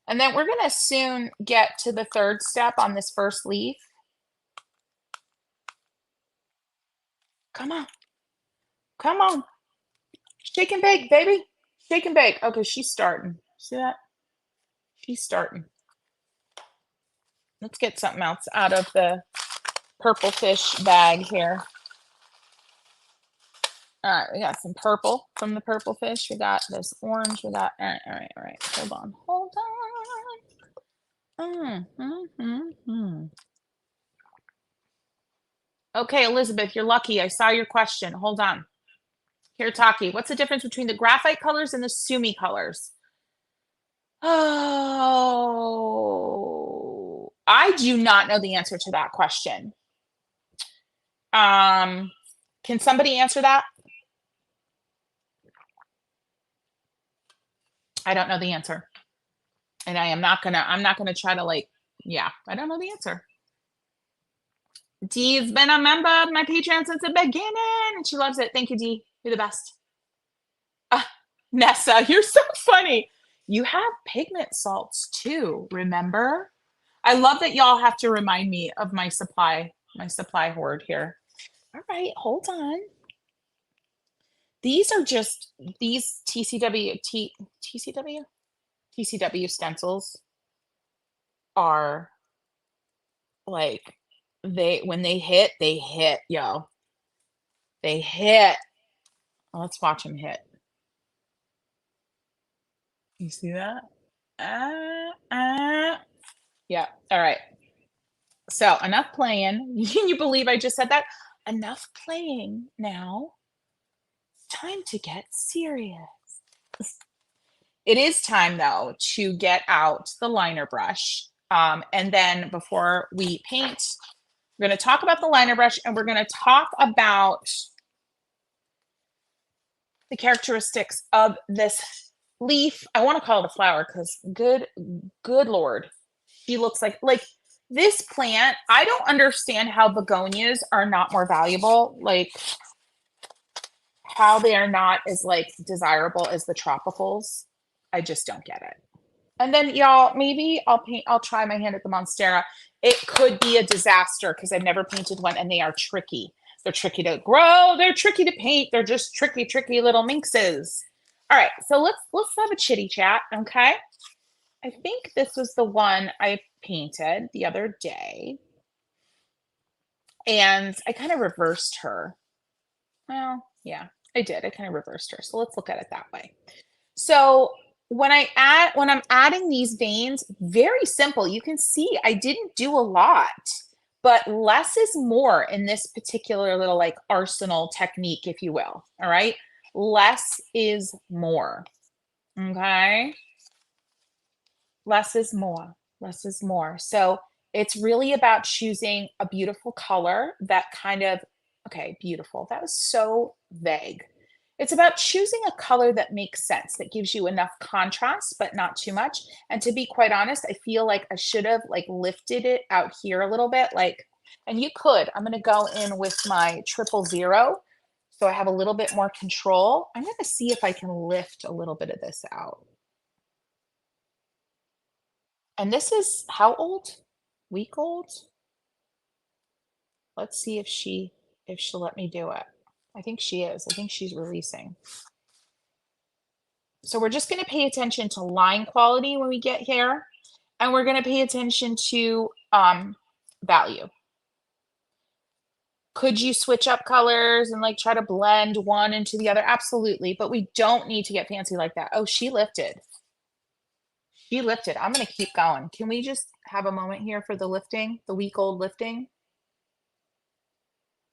And then we're gonna soon get to the third step on this first leaf. Come on. Come on. Shake and bake, baby. Shake and bake. Okay, she's starting. See that? She's starting. Let's get something else out of the purple fish bag here. All right, we got some purple from the purple fish. We got this orange. We got, all right. Hold on. Okay, Elizabeth, you're lucky. I saw your question. Hold on. Hirataki, what's the difference between the graphite colors and the sumi colors? Oh, I do not know the answer to that question. Can somebody answer that? I don't know the answer. And I'm not gonna try to, like, yeah, I don't know the answer. Dee's been a member of my Patreon since the beginning, and she loves it. Thank you, Dee. You're the best. Nessa, you're so funny. You have pigment salts too, remember? I love that y'all have to remind me of my supply hoard here. All right, hold on. These are just these TCW stencils are like when they hit, yo. They hit. Let's watch them hit. You see that? Yeah. All right. So enough playing. Can you believe I just said that? Enough playing now. It's time to get serious. It is time though to get out the liner brush. And then before we paint, we're going to talk about the liner brush and we're going to talk about the characteristics of this leaf. I want to call it a flower because good Lord. She looks like this plant. I don't understand how begonias are not more valuable. Like how they are not as like desirable as the tropicals. I just don't get it. And then y'all, maybe I'll try my hand at the Monstera. It could be a disaster because I've never painted one and they are tricky. They're tricky to grow. They're tricky to paint. They're just tricky little minxes. All right, so let's have a chitty chat, okay? I think this was the one I painted the other day. And I kind of reversed her. Well, yeah, I did. I kind of reversed her. So let's look at it that way. So when I'm adding these veins, very simple. You can see I didn't do a lot, but less is more in this particular little like arsenal technique, if you will. All right. Less is more. Okay. Less is more. Less is more. So it's really about choosing a beautiful color that kind of, okay, beautiful. That was so vague. It's about choosing a color that makes sense, that gives you enough contrast, but not too much. And to be quite honest, I feel like I should have like lifted it out here a little bit, like, and you could. I'm going to go in with my 000. So I have a little bit more control. I'm going to see if I can lift a little bit of this out. And this is how old? Week old? Let's see if she'll let me do it. I think she is. I think she's releasing. So we're just going to pay attention to line quality when we get here. And we're going to pay attention to value. Could you switch up colors and like try to blend one into the other? Absolutely. But we don't need to get fancy like that. Oh, she lifted. She lifted. I'm going to keep going. Can we just have a moment here for the lifting, the week old lifting?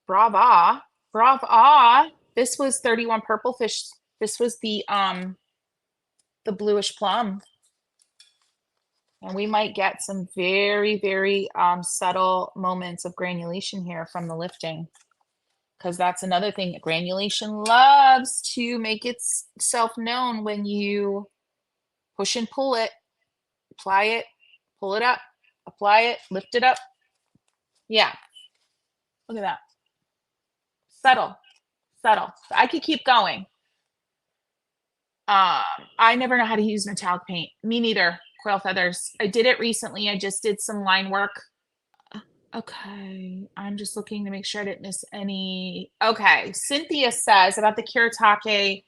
Brava. Brava. This was 31 purple fish. This was the bluish plum. And we might get some very, very subtle moments of granulation here from the lifting. Because that's another thing. Granulation loves to make itself known when you push and pull it, apply it, pull it up, apply it, lift it up. Yeah. Look at that. Subtle. Subtle. I could keep going. I never know how to use metallic paint. Me neither. Coil feathers. I did it recently. I just did some line work. Okay. I'm just looking to make sure I didn't miss any. Okay. Cynthia says about the Kiritake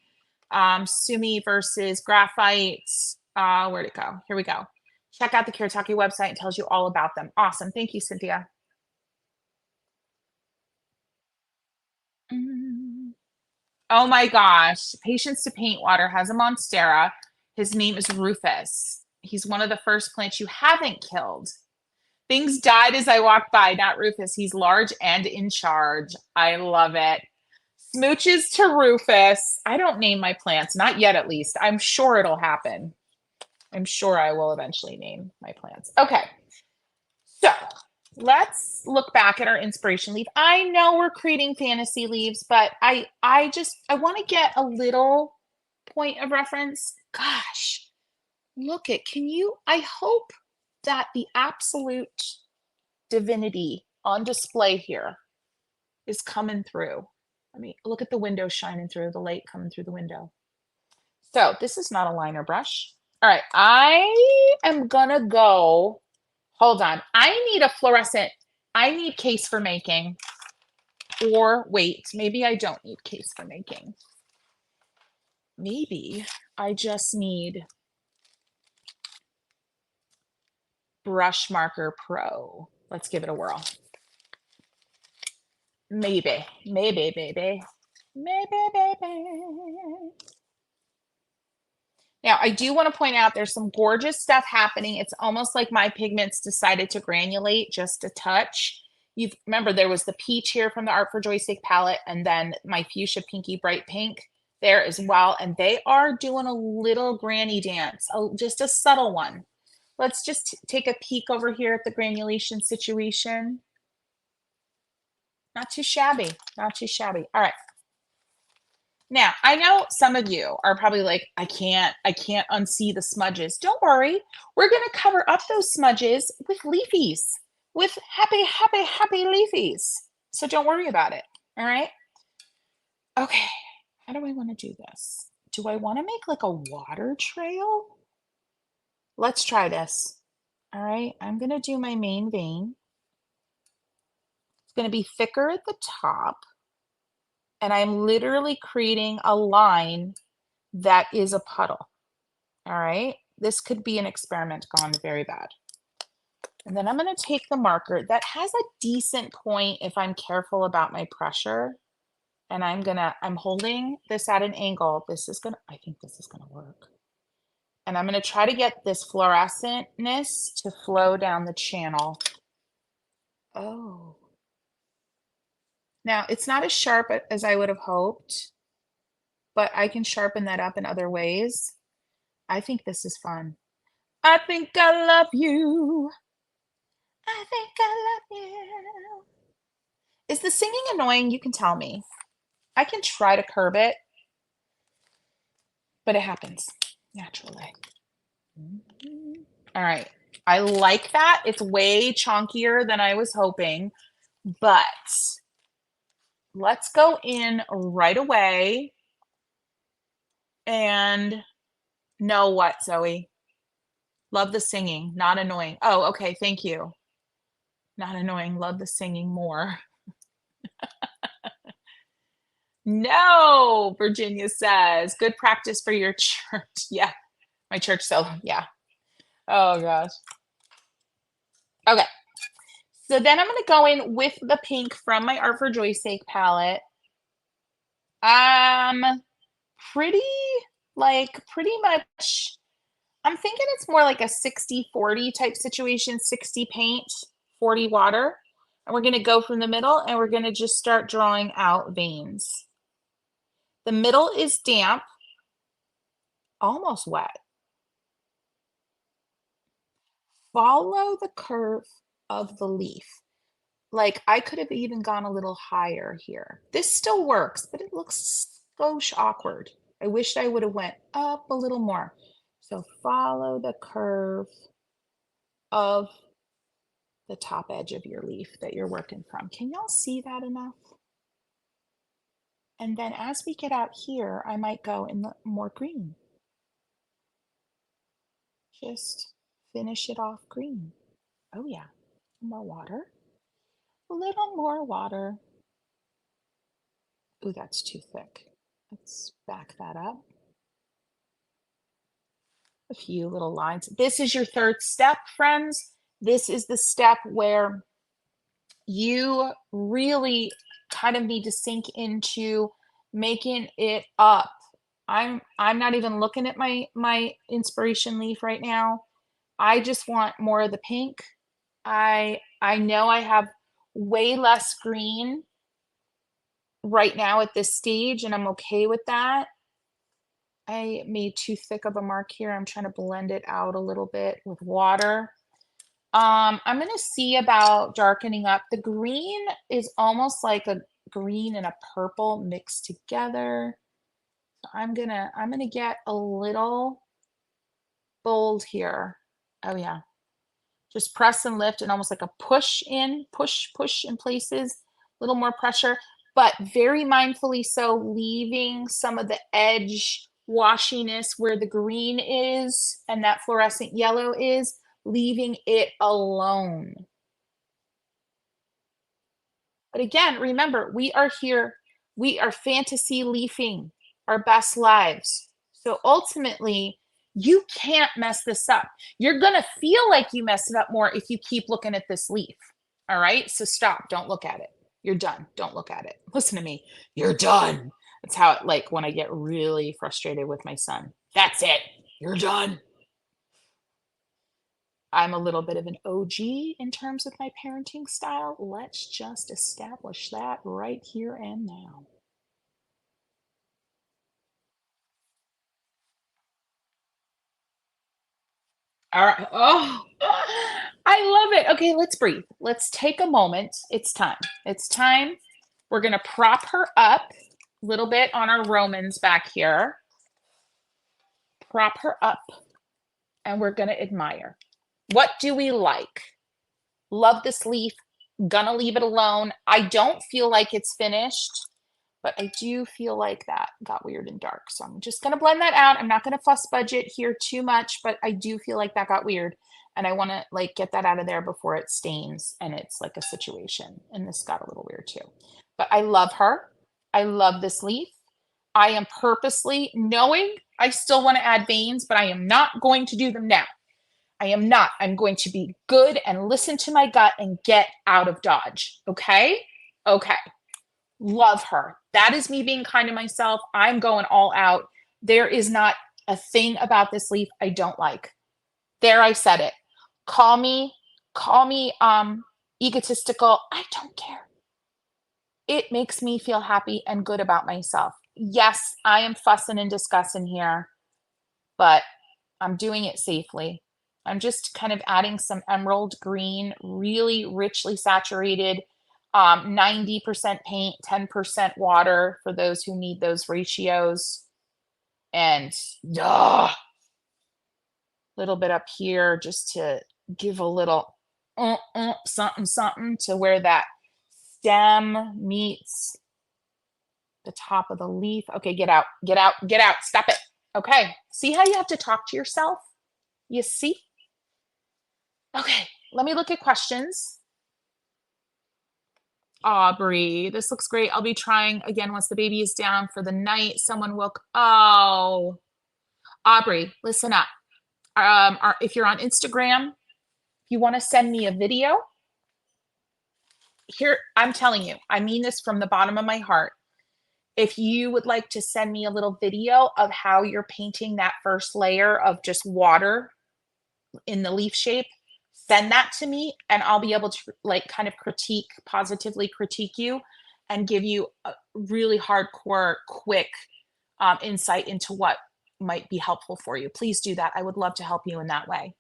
Sumi versus graphite. Where'd it go? Here we go. Check out the Kiritake website. It tells you all about them. Awesome. Thank you, Cynthia. Oh my gosh. Patience to Paint Water has a Monstera. His name is Rufus. He's one of the first plants you haven't killed. Things died as I walked by, not Rufus. He's large and in charge. I love it. Smooches to Rufus. I don't name my plants, not yet at least. I'm sure it'll happen. I'm sure I will eventually name my plants. Okay. So let's look back at our inspiration leaf. I know we're creating fantasy leaves, but I want to get a little point of reference. Gosh, look at, I hope that the absolute divinity on display here is coming through. Let me look at the window shining through, the light coming through the window. So this is not a liner brush. All right, I am gonna go, hold on. I need a fluorescent, I need case for making, or wait, maybe I don't need case for making. Maybe I just need Brush Marker Pro. Let's give it a whirl. Maybe, maybe, maybe, maybe, maybe. Now, I do want to point out there's some gorgeous stuff happening. It's almost like my pigments decided to granulate just a touch. You remember there was the peach here from the Art for Joy's Sake palette, and then my fuchsia pinky bright pink there as well. And they are doing a little granny dance, just a subtle one. Let's just take a peek over here at the granulation situation. Not too shabby, not too shabby. All right. Now, I know some of you are probably like, I can't unsee the smudges. Don't worry. We're going to cover up those smudges with leafies, with happy, happy, happy leafies. So don't worry about it. All right. Okay. How do I want to do this? Do I want to make like a water trail? Let's try this. All right. I'm going to do my main vein. It's going to be thicker at the top. And I'm literally creating a line that is a puddle. All right, this could be an experiment gone very bad. And then I'm going to take the marker that has a decent point if I'm careful about my pressure. And I'm holding this at an angle. I think this is going to work. And I'm going to try to get this fluorescentness to flow down the channel. Oh. Now, it's not as sharp as I would have hoped, but I can sharpen that up in other ways. I think this is fun. I think I love you. I think I love you. Is the singing annoying? You can tell me. I can try to curb it, but it happens naturally. All right. I like that. It's way chunkier than I was hoping, but let's go in right away and know what, Zoe? Love the singing, not annoying. Oh, okay. Thank you. Not annoying. Love the singing more. No, Virginia says, good practice for your church. Yeah, my church. So yeah. Oh gosh. Okay. So then I'm going to go in with the pink from my Art for Joy's Sake palette. Pretty much, I'm thinking it's more like a 60-40 type situation, 60 paint, 40 water. And we're going to go from the middle and we're going to just start drawing out veins. The middle is damp, almost wet. Follow the curve of the leaf. Like I could have even gone a little higher here. This still works, but it looks skosh awkward. I wish I would have went up a little more. So follow the curve of the top edge of your leaf that you're working from. Can y'all see that enough? And then as we get out here, I might go in the more green. Just finish it off green. Oh yeah, more water. A little more water. Ooh, that's too thick. Let's back that up. A few little lines. This is your third step, friends. This is the step where you really kind of need to sink into making it up. I'm not even looking at my inspiration leaf right now. I just want more of the pink. I know I have way less green right now at this stage, and I'm okay with that. I made too thick of a mark here. I'm trying to blend it out a little bit with water. I'm going to see about darkening up. The green is almost like a green and a purple mixed together. I'm going to get a little bold here. Oh yeah. Just press and lift and almost like a push in, push in places, a little more pressure, but very mindfully so, leaving some of the edge washiness where the green is and that fluorescent yellow is, leaving it alone. But again, remember, we are here, we are fantasy leafing our best lives. So ultimately, you can't mess this up. You're going to feel like you messed it up more if you keep looking at this leaf. All right? So stop. Don't look at it. You're done. Don't look at it. Listen to me. You're done. That's how it, like when I get really frustrated with my son. That's it. You're done. I'm a little bit of an OG in terms of my parenting style. Let's just establish that right here and now. All right. Oh, I love it. Okay, let's breathe. Let's take a moment. It's time. It's time. We're going to prop her up a little bit on our Romans back here. Prop her up, and we're going to admire. What do we like? Love this leaf. Gonna leave it alone. I don't feel like it's finished, but I do feel like that got weird and dark. So I'm just gonna blend that out. I'm not gonna fuss budget here too much, but I do feel like that got weird. And I wanna like get that out of there before it stains and it's like a situation. And this got a little weird too. But I love her. I love this leaf. I am purposely knowing I still wanna add veins, but I am not going to do them now. I am not. I'm going to be good and listen to my gut and get out of Dodge. Okay? Okay. Love her. That is me being kind to myself. I'm going all out. There is not a thing about this leaf I don't like. There, I said it. Call me egotistical. I don't care. It makes me feel happy and good about myself. Yes, I am fussing and discussing here, but I'm doing it safely. I'm just kind of adding some emerald green, really richly saturated, 90% paint, 10% water for those who need those ratios. And a little bit up here just to give a little something, something to where that stem meets the top of the leaf. Okay, get out, get out, get out. Stop it. Okay, see how you have to talk to yourself? You see? Okay, let me look at questions. Aubrey, this looks great. I'll be trying again once the baby is down for the night. Someone will. Oh, Aubrey, listen up. If you're on Instagram, if you want to send me a video, here, I'm telling you, I mean this from the bottom of my heart. If you would like to send me a little video of how you're painting that first layer of just water in the leaf shape, send that to me and I'll be able to like kind of positively critique you and give you a really hardcore, quick insight into what might be helpful for you. Please do that. I would love to help you in that way.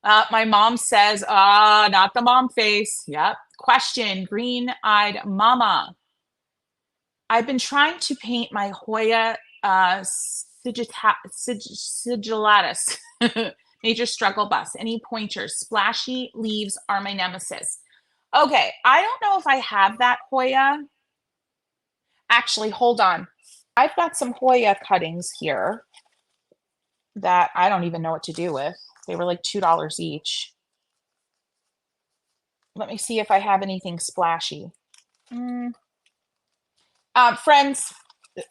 My mom says, not the mom face. Yep. Question, green-eyed mama. I've been trying to paint my Hoya sigillatus. Major struggle bus. Any pointers? Splashy leaves are my nemesis. Okay, I don't know if I have that Hoya. Actually, hold on. I've got some Hoya cuttings here that I don't even know what to do with. They were like $2 each. Let me see if I have anything splashy. Friends,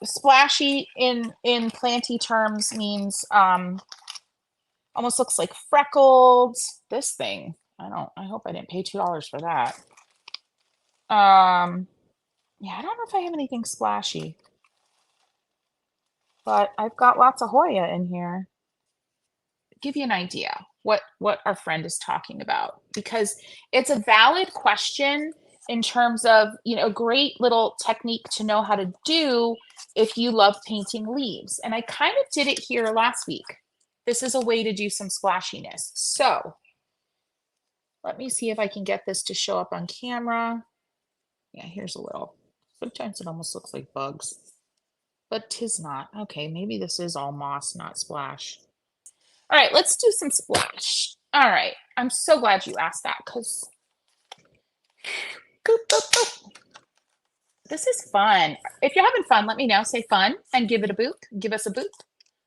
splashy in planty terms means almost looks like freckled. This thing, I hope I didn't pay $2 for that. Yeah, I don't know if I have anything splashy, but I've got lots of Hoya in here. Give you an idea what our friend is talking about, because it's a valid question in terms of, you know, great little technique to know how to do if you love painting leaves. And I kind of did it here last week. This is a way to do some splashiness. So let me see if I can get this to show up on camera. Yeah, here's a little. Sometimes it almost looks like bugs, but 'tis not. Okay, maybe this is all moss, not splash. All right, let's do some splash. All right. I'm so glad you asked that because this is fun. If you're having fun, let me know. Say fun and give it a boop. Give us a boop.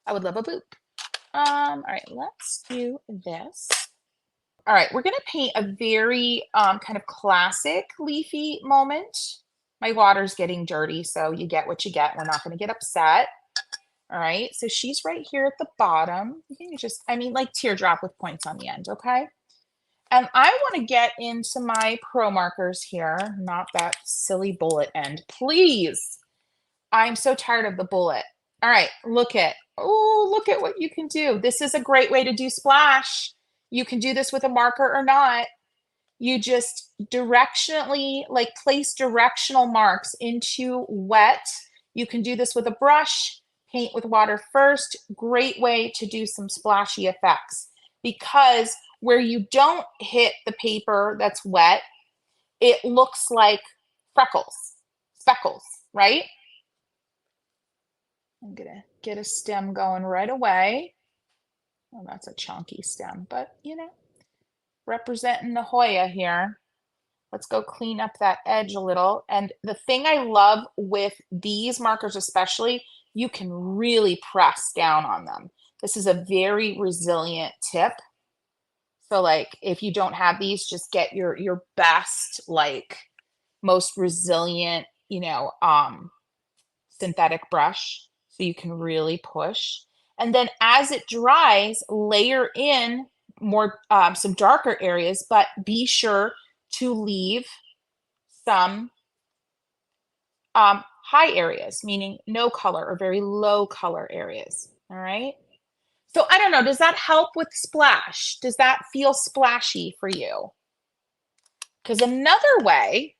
I would love a boop. All right, let's do this. All right, we're gonna paint a very kind of classic leafy moment. My water's getting dirty, so you get what you get. We're not gonna get upset. All right, so she's right here at the bottom. You can just, I mean, like teardrop with points on the end, okay? And I want to get into my pro markers here, not that silly bullet end, please. I'm so tired of the bullet. All right, look at what you can do. This is a great way to do splash. You can do this with a marker or not. You just directionally, like place directional marks into wet. You can do this with a brush, paint with water first. Great way to do some splashy effects because where you don't hit the paper that's wet, it looks like speckles, right? I'm gonna get a stem going right away. Well, that's a chunky stem, but you know, representing the Hoya here. Let's go clean up that edge a little. And the thing I love with these markers especially, you can really press down on them. This is a very resilient tip. So like if you don't have these, just get your best, like most resilient, you know, synthetic brush so you can really push. And then as it dries, layer in more some darker areas, but be sure to leave some high areas, meaning no color or very low color areas. All right. So I don't know, does that help with splash? Does that feel splashy for you? Because another way,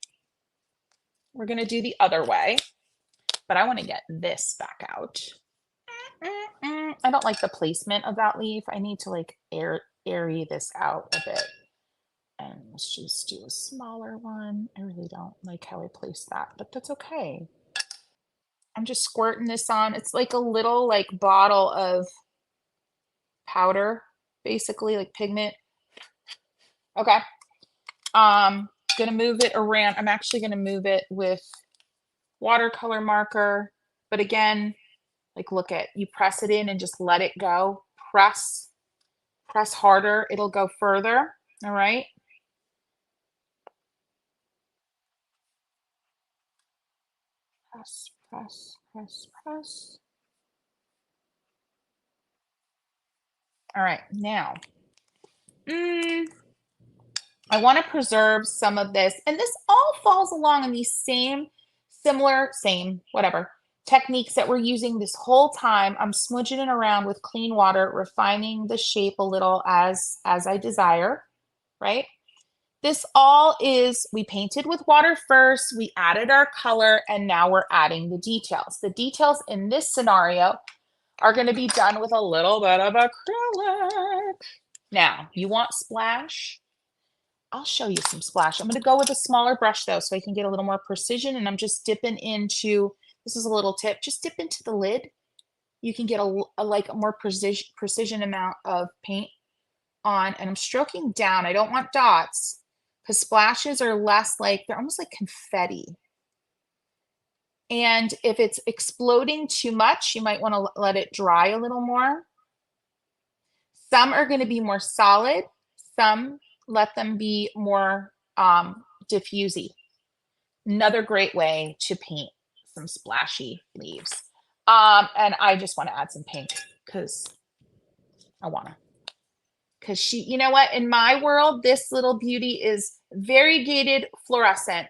we're going to do the other way, but I want to get this back out. I don't like the placement of that leaf. I need to like airy this out a bit. And let's just do a smaller one. I really don't like how I placed that, but that's okay. I'm just squirting this on. It's like a little like bottle of powder, basically like pigment. Okay. Gonna move it around. I'm actually gonna move it with watercolor marker, but again, like look at, you press it in and just let it go. Press harder, it'll go further. All right. Press. All right, now, I want to preserve some of this, and this all falls along in these same, whatever, techniques that we're using this whole time. I'm smudging it around with clean water, refining the shape a little as I desire, right? This all is, we painted with water first, we added our color, and now we're adding the details. The details in this scenario are going to be done with a little bit of acrylic. Now, you want splash? I'll show you some splash. I'm going to go with a smaller brush though, so I can get a little more precision. And I'm just dipping into, this is a little tip, just dip into the lid. You can get a like a more precision amount of paint on, and I'm stroking down. I don't want dots because splashes are less like, they're almost like confetti. And if it's exploding too much, you might want to let it dry a little more. Some are going to be more solid. Some let them be more diffusey. Another great way to paint some splashy leaves. And I just want to add some pink because I want to. Because she, you know what? In my world, this little beauty is variegated fluorescent.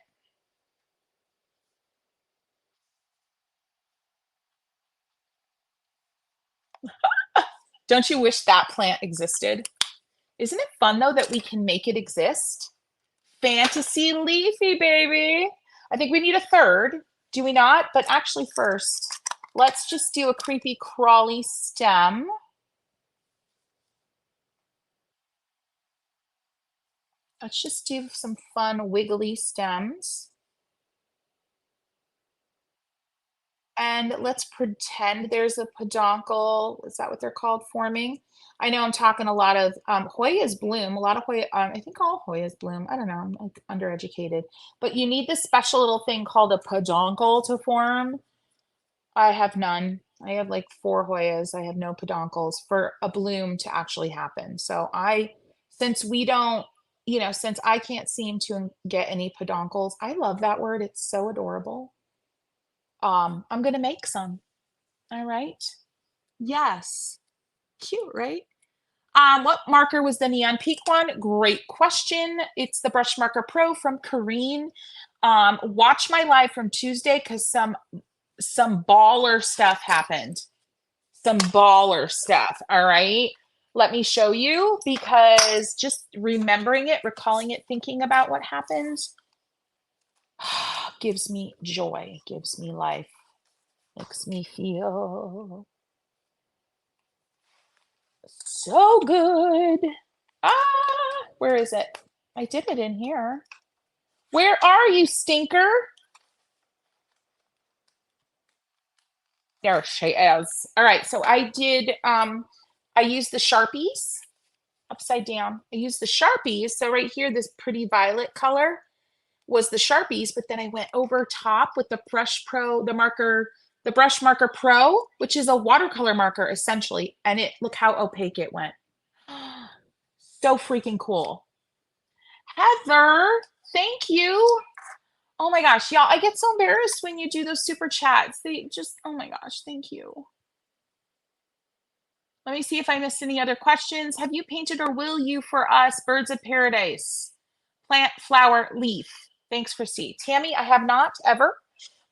Don't you wish that plant existed? Isn't it fun though that we can make it exist? Fantasy leafy, baby. I think we need a third. Do we not? But actually first, let's just do a creepy crawly stem. Let's just do some fun wiggly stems. And let's pretend there's a peduncle. Is that what they're called, forming? I know I'm talking a lot of Hoyas bloom. A lot of Hoya, I think all Hoyas bloom. I don't know, I'm like undereducated. But you need this special little thing called a peduncle to form. I have none. I have like 4 Hoyas. I have no peduncles for a bloom to actually happen. So since we don't, since I can't seem to get any peduncles, I love that word. It's so adorable. I'm gonna make some. All right. Yes. Cute, right? What marker was the Neon Peak one? Great question. It's the Brush Marker Pro from Kareen. Watch my live from Tuesday because some baller stuff happened. Some baller stuff. All right. Let me show you because just remembering it, recalling it, thinking about what happened gives me joy, gives me life, makes me feel so good. Where is it? I did it in here. Where are you, stinker? There she is. All right, so I used the Sharpies upside down. I used the Sharpies. So right here, this pretty violet color was the Sharpies, but then I went over top with the Brush Pro, the Brush Marker Pro, which is a watercolor marker essentially. And look how opaque it went. So freaking cool. Heather, thank you. Oh my gosh, y'all, I get so embarrassed when you do those super chats. They just, oh my gosh, thank you. Let me see if I missed any other questions. Have you painted or will you for us Birds of Paradise? Plant, flower, leaf. Thanks for C. Tammy, I have not ever,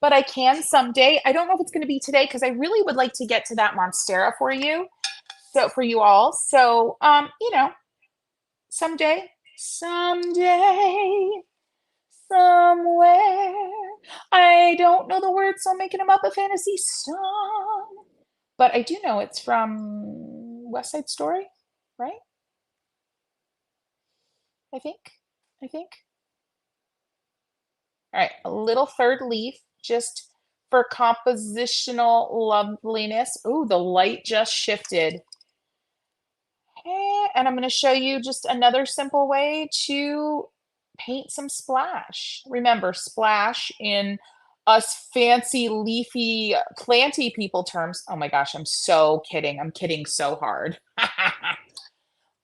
but I can someday. I don't know if it's going to be today because I really would like to get to that Monstera for you. So for you all. So, someday, somewhere. I don't know the words, so I'm making them up, a fantasy song. But I do know it's from West Side Story, right? I think. All right, a little third leaf just for compositional loveliness. Ooh, the light just shifted. And I'm going to show you just another simple way to paint some splash. Remember, splash in us fancy leafy planty people terms. Oh my gosh, I'm so kidding. I'm kidding so hard.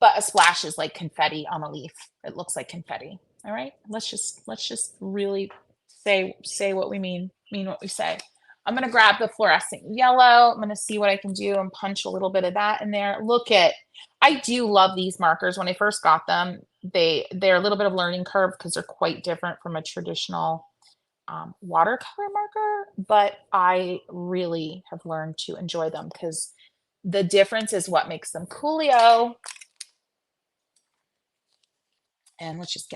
But a splash is like confetti on a leaf. It looks like confetti. All right. Let's just really say what we mean what we say. I'm going to grab the fluorescent yellow. I'm going to see what I can do and punch a little bit of that in there. I do love these markers. When I first got them, they're a little bit of learning curve because they're quite different from a traditional watercolor marker, but I really have learned to enjoy them because the difference is what makes them coolio. And let's just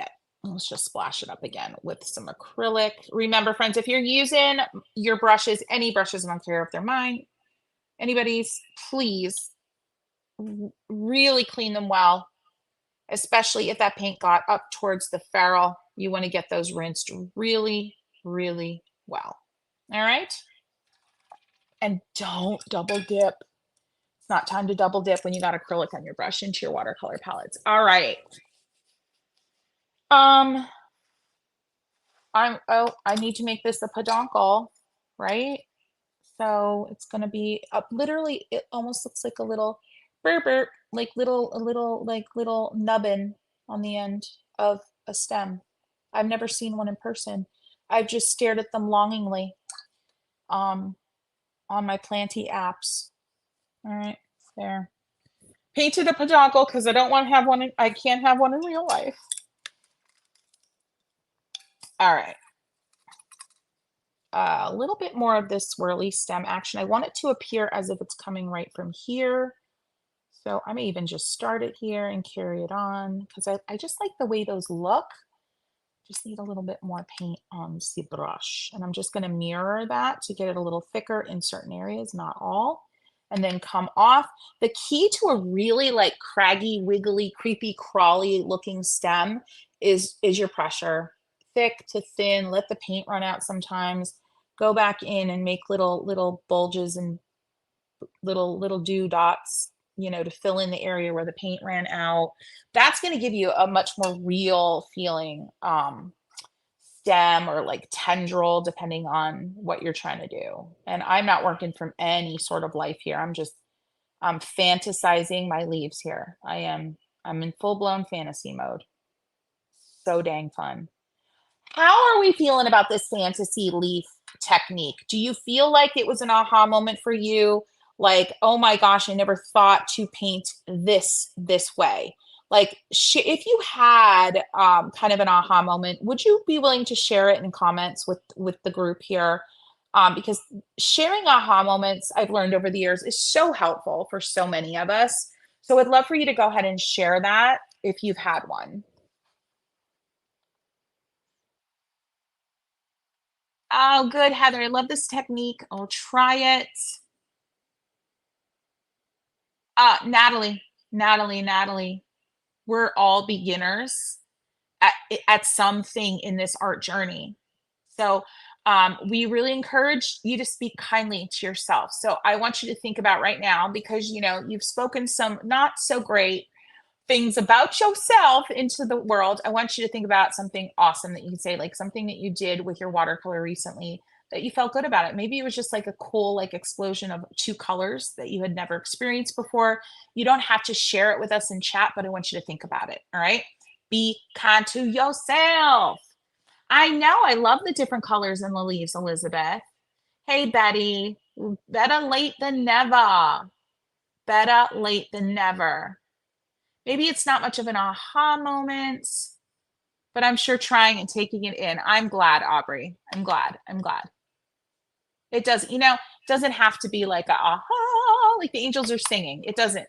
splash it up again with some acrylic. Remember, friends, if you're using your brushes, any brushes, I don't care if they're mine, anybody's, please really clean them well, especially if that paint got up towards the ferrule. You want to get those rinsed really, really well. All right. And don't double dip. It's not time to double dip when you got acrylic on your brush into your watercolor palettes. All right. I need to make this a peduncle, right? So it's going to be up literally, it almost looks like a little burp, like little nubbin on the end of a stem. I've never seen one in person. I've just stared at them longingly on my planty apps. All right, there. Painted a peduncle because I don't want to have one. I can't have one in real life. All right. A little bit more of this swirly stem action. I want it to appear as if it's coming right from here. So I may even just start it here and carry it on because I just like the way those look. Just need a little bit more paint on the brush. And I'm just going to mirror that to get it a little thicker in certain areas, not all. And then come off. The key to a really like craggy, wiggly, creepy, crawly looking stem is your pressure. Thick to thin, let the paint run out sometimes. go back in and make little bulges and little dew dots, you know, to fill in the area where the paint ran out. That's going to give you a much more real feeling stem or like tendril, depending on what you're trying to do. And I'm not working from any sort of life here. I'm fantasizing my leaves here. I'm in full-blown fantasy mode. So dang fun. How are we feeling about this fantasy leaf technique? Do you feel like it was an aha moment for you? Like, oh my gosh, I never thought to paint this way. Like, if you had kind of an aha moment, would you be willing to share it in comments with the group here? Because sharing aha moments, I've learned over the years, is so helpful for so many of us. So I'd love for you to go ahead and share that if you've had one. Oh, good, Heather. I love this technique. I'll try it. Natalie. We're all beginners at something in this art journey. So we really encourage you to speak kindly to yourself. So I want you to think about right now, because you know you've spoken some not so great things about yourself into the world. I want you to think about something awesome that you can say, like something that you did with your watercolor recently that you felt good about it. Maybe it was just like a cool like explosion of two colors that you had never experienced before. You don't have to share it with us in chat, but I want you to think about it. All right. Be kind to yourself. I know. I love the different colors in the leaves, Elizabeth. Hey, Betty. Better late than never. Better late than never. Maybe it's not much of an aha moment, but I'm sure trying and taking it in. I'm glad, Aubrey. I'm glad. It does, you know, doesn't have to be like a aha, like the angels are singing. It doesn't.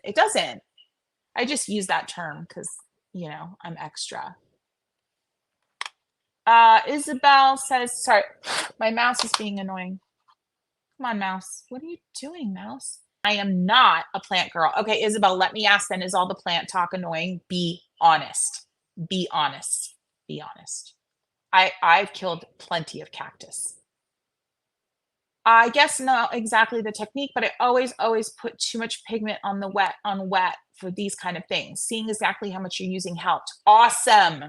I just use that term because, you know, I'm extra. Isabel says, sorry, my mouse is being annoying. Come on, mouse. What are you doing, mouse? I am not a plant girl. Okay, Isabel, let me ask then, is all the plant talk annoying? Be honest. Be honest. Be honest. I've killed plenty of cactus. I guess not exactly the technique, but I always put too much pigment on the wet for these kind of things. Seeing exactly how much you're using helped. Awesome.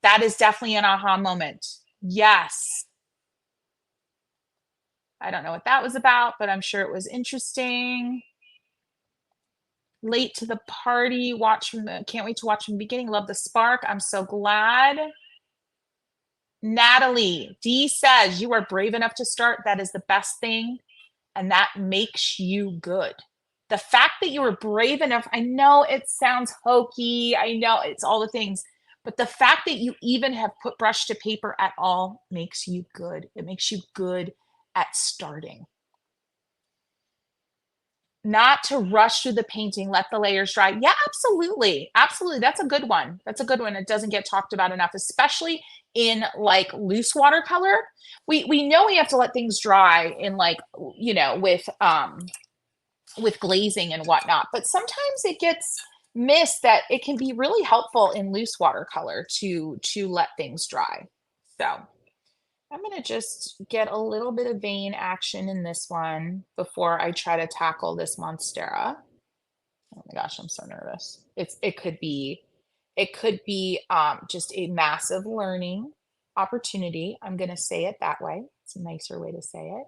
That is definitely an aha moment. Yes. I don't know what that was about, but I'm sure it was interesting. Late to the party. Can't wait to watch from the beginning. Love the spark. I'm so glad. Natalie D says you are brave enough to start. That is the best thing, and that makes you good. The fact that you were brave enough, I know it sounds hokey, I know it's all the things, but the fact that you even have put brush to paper at all makes you good. It makes you good at starting. Not to rush through the painting, let the layers dry. Yeah, absolutely. Absolutely. That's a good one. That's a good one. It doesn't get talked about enough, especially in like loose watercolor. We know we have to let things dry in like, you know, with glazing and whatnot, but sometimes it gets missed that it can be really helpful in loose watercolor to let things dry. So I'm going to just get a little bit of vein action in this one before I try to tackle this Monstera. Oh my gosh, I'm so nervous. It could be just a massive learning opportunity. I'm going to say it that way. It's a nicer way to say it.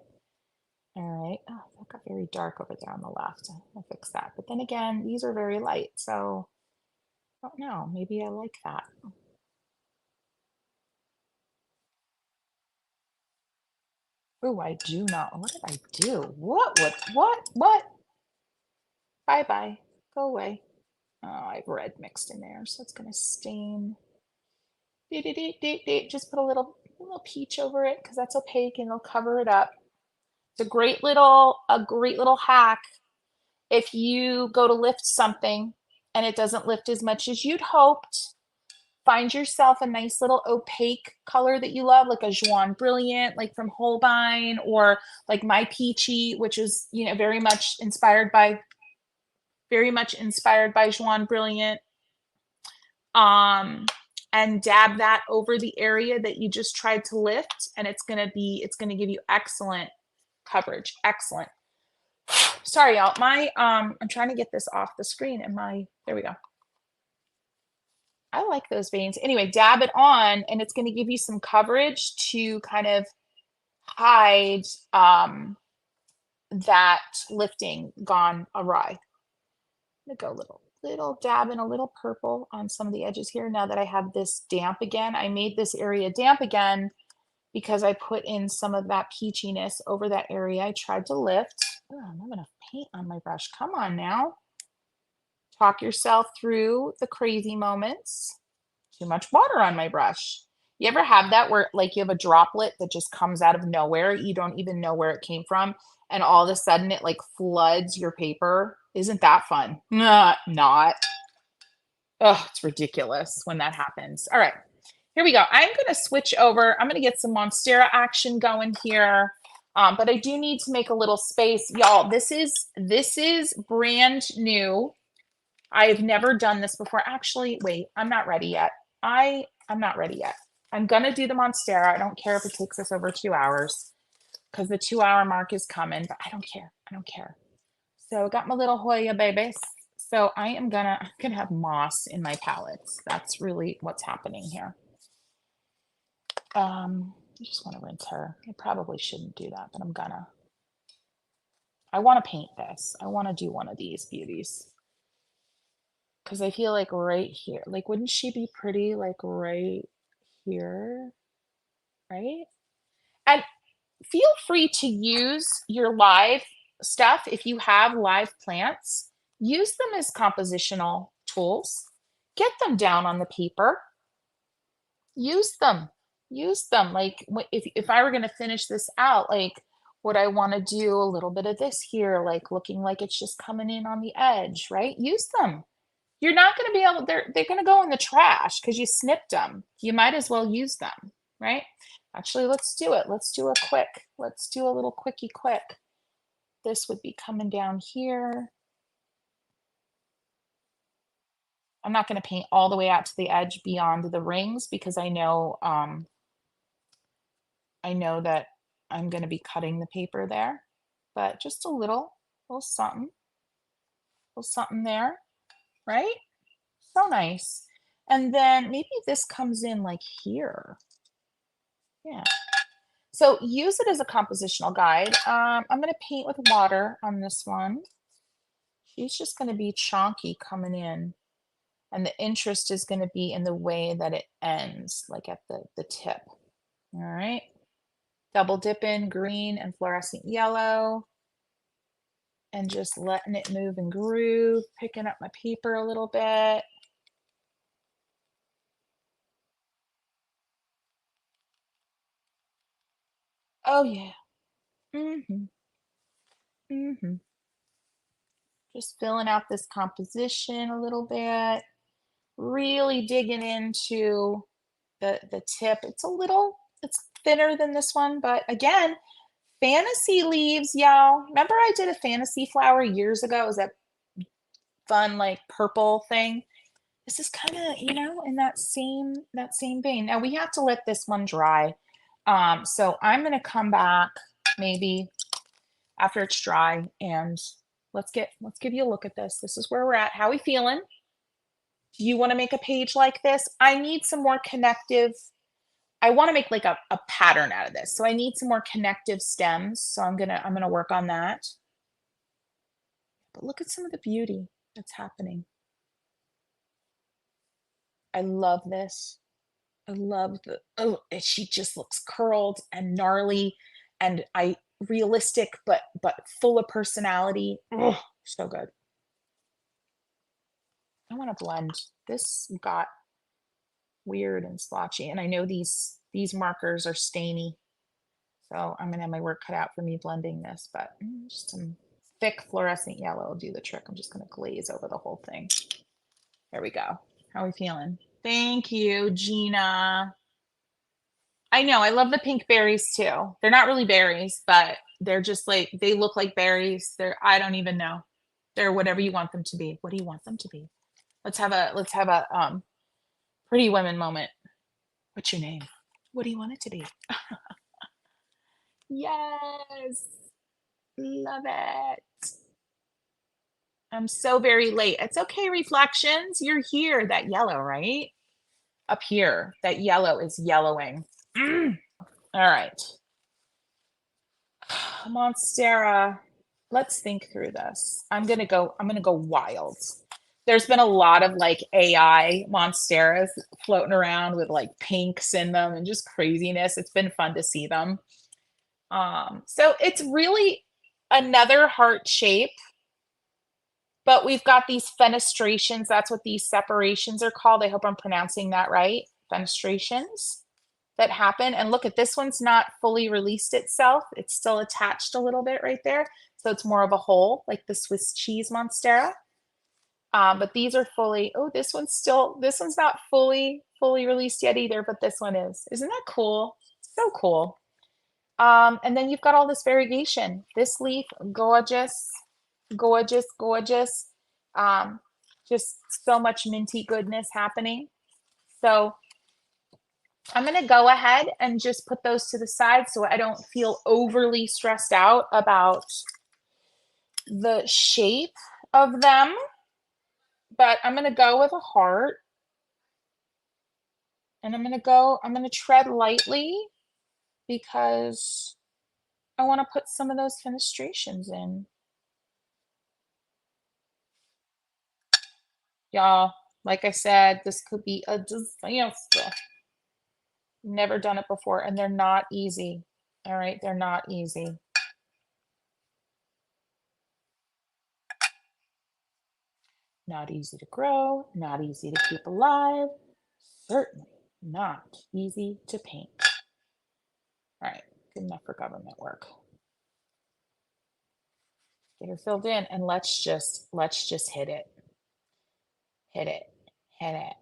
All right. Oh, that got very dark over there on the left. I'll fix that. But then again, these are very light, so I don't know. Maybe I like that. Oh, I do not. What did I do? What? Bye-bye. Go away. Oh, I have red mixed in there, so it's gonna stain. Just put a little peach over it because that's opaque and it'll cover it up. It's a great little hack. If you go to lift something and it doesn't lift as much as you'd hoped, find yourself a nice little opaque color that you love, like a Juan Brilliant, like from Holbein, or like my Peachy, which is, you know, very much inspired by Juan Brilliant. and dab that over the area that you just tried to lift, and it's gonna give you excellent coverage. Excellent. Sorry, y'all. I'm trying to get this off the screen and there we go. I like those veins. Anyway, dab it on and it's gonna give you some coverage to kind of hide that lifting gone awry. I'm gonna go little dab in a little purple on some of the edges here. Now that I have this damp again, I made this area damp again because I put in some of that peachiness over that area I tried to lift. Oh, I don't have enough paint on my brush. Come on now. Talk yourself through the crazy moments. Too much water on my brush. You ever have that where like you have a droplet that just comes out of nowhere? You don't even know where it came from. And all of a sudden it like floods your paper. Isn't that fun? Not. Oh, it's ridiculous when that happens. All right, here we go. I'm going to switch over. I'm going to get some Monstera action going here. But I do need to make a little space. Y'all, this is brand new. I've never done this before. Actually, wait, I'm not ready yet. I'm not ready yet. I'm going to do the Monstera. I don't care if it takes us over 2 hours because the 2-hour mark is coming, but I don't care. I don't care. So I got my little Hoya babies. So I'm gonna have moss in my palettes. That's really what's happening here. I just want to rinse her. I probably shouldn't do that, but I'm gonna. I want to paint this. I want to do one of these beauties. Because I feel like right here, like wouldn't she be pretty like right here? Right? And feel free to use your live stuff. If you have live plants, use them as compositional tools. Get them down on the paper. Use them. Use them. Like if I were going to finish this out, like would I want to do a little bit of this here, like looking like it's just coming in on the edge, right? Use them. You're not going to be able, they're going to go in the trash because you snipped them. You might as well use them, right? Actually, let's do it. Let's do a little quickie quick. This would be coming down here. I'm not going to paint all the way out to the edge beyond the rings because I know that I'm going to be cutting the paper there, but just a little something there, right? So nice. And then maybe this comes in like here. Yeah. So use it as a compositional guide. I'm going to paint with water on this one. She's just going to be chonky coming in. And the interest is going to be in the way that it ends, like at the tip. All right. Double dip in green and fluorescent yellow. And just letting it move and groove, picking up my paper a little bit. Oh yeah. Just filling out this composition a little bit. Really digging into the tip. It's thinner than this one, but again, fantasy leaves, y'all. Remember I did a fantasy flower years ago? It was that fun like purple thing. This is kind of, in that same vein. Now we have to let this one dry. So I'm gonna come back maybe after it's dry and let's give you a look at this. This is where we're at. How are we feeling? Do you want to make a page like this? I need some more connective. I want to make like a pattern out of this. So I need some more connective stems. So I'm gonna work on that. But look at some of the beauty that's happening. I love this. I love she just looks curled and gnarly and realistic, but full of personality. Oh, so good. I want to blend. This got weird and splotchy, and I know these markers are stainy, so I'm gonna have my work cut out for me blending this, but just some thick fluorescent yellow will do the trick. I'm just gonna glaze over the whole thing. There we go. How are we feeling? Thank you, Gina. I know, I love the pink berries too. They're not really berries, but they're just like, they look like berries. I don't even know. They're whatever you want them to be. What do you want them to be? Let's have a Pretty women moment. What's your name? What do you want it to be? Yes. Love it. I'm so very late. It's okay, reflections. You're here. That yellow, right? Up here. That yellow is yellowing. All right. Monstera. Let's think through this. I'm gonna go wild. There's been a lot of like AI Monsteras floating around with like pinks in them and just craziness. It's been fun to see them. So it's really another heart shape, but we've got these fenestrations. That's what these separations are called. I hope I'm pronouncing that right. Fenestrations that happen. And look at this one's not fully released itself. It's still attached a little bit right there. So it's more of a hole, like the Swiss cheese Monstera. But these are fully, oh, this one's not fully released yet either, but this one is. Isn't that cool? So cool. And then you've got all this variegation. This leaf, gorgeous, gorgeous, gorgeous. Just so much minty goodness happening. So I'm going to go ahead and just put those to the side so I don't feel overly stressed out about the shape of them. But I'm going to go with a heart. And I'm going to tread lightly because I want to put some of those fenestrations in. Y'all, like I said, this could be a disaster. Never done it before, and they're not easy. All right, they're not easy. Not easy to grow, not easy to keep alive, certainly not easy to paint. All right, good enough for government work. Get her filled in, and let's just hit it. Hit it. Hit it.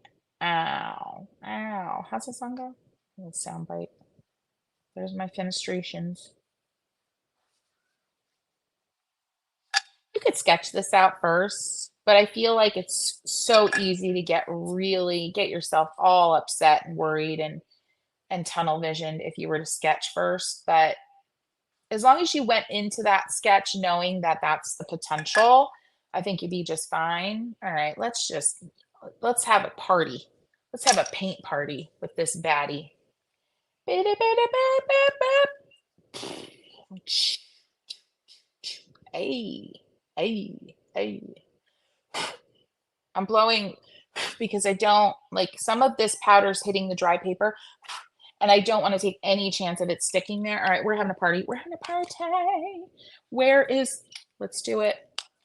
Ow. Ow. How's the song go? Little sound bite. There's my fenestrations. You could sketch this out first, but I feel like it's so easy to get yourself all upset and worried and tunnel visioned if you were to sketch first. But as long as you went into that sketch knowing that that's the potential, I think you'd be just fine. All right, let's have a party. Let's have a paint party with this baddie. Hey, hey, hey. I'm blowing because I don't like some of this powder's hitting the dry paper and I don't want to take any chance of it sticking there. All right, we're having a party. We're having a party. Let's do it.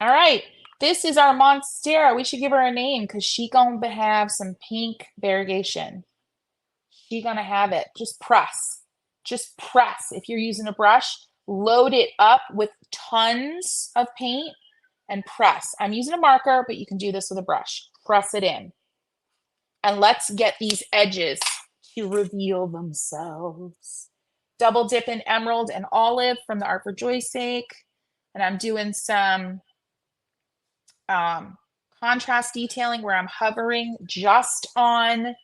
All right, this is our Monstera. We should give her a name because she gonna have some pink variegation. She gonna have it. Just press. If you're using a brush, load it up with tons of paint and press. I'm using a marker, but you can do this with a brush. Press it in. And let's get these edges to reveal themselves. Double dip in emerald and olive from the Art for Joy's Sake. And I'm doing some contrast detailing where I'm hovering just on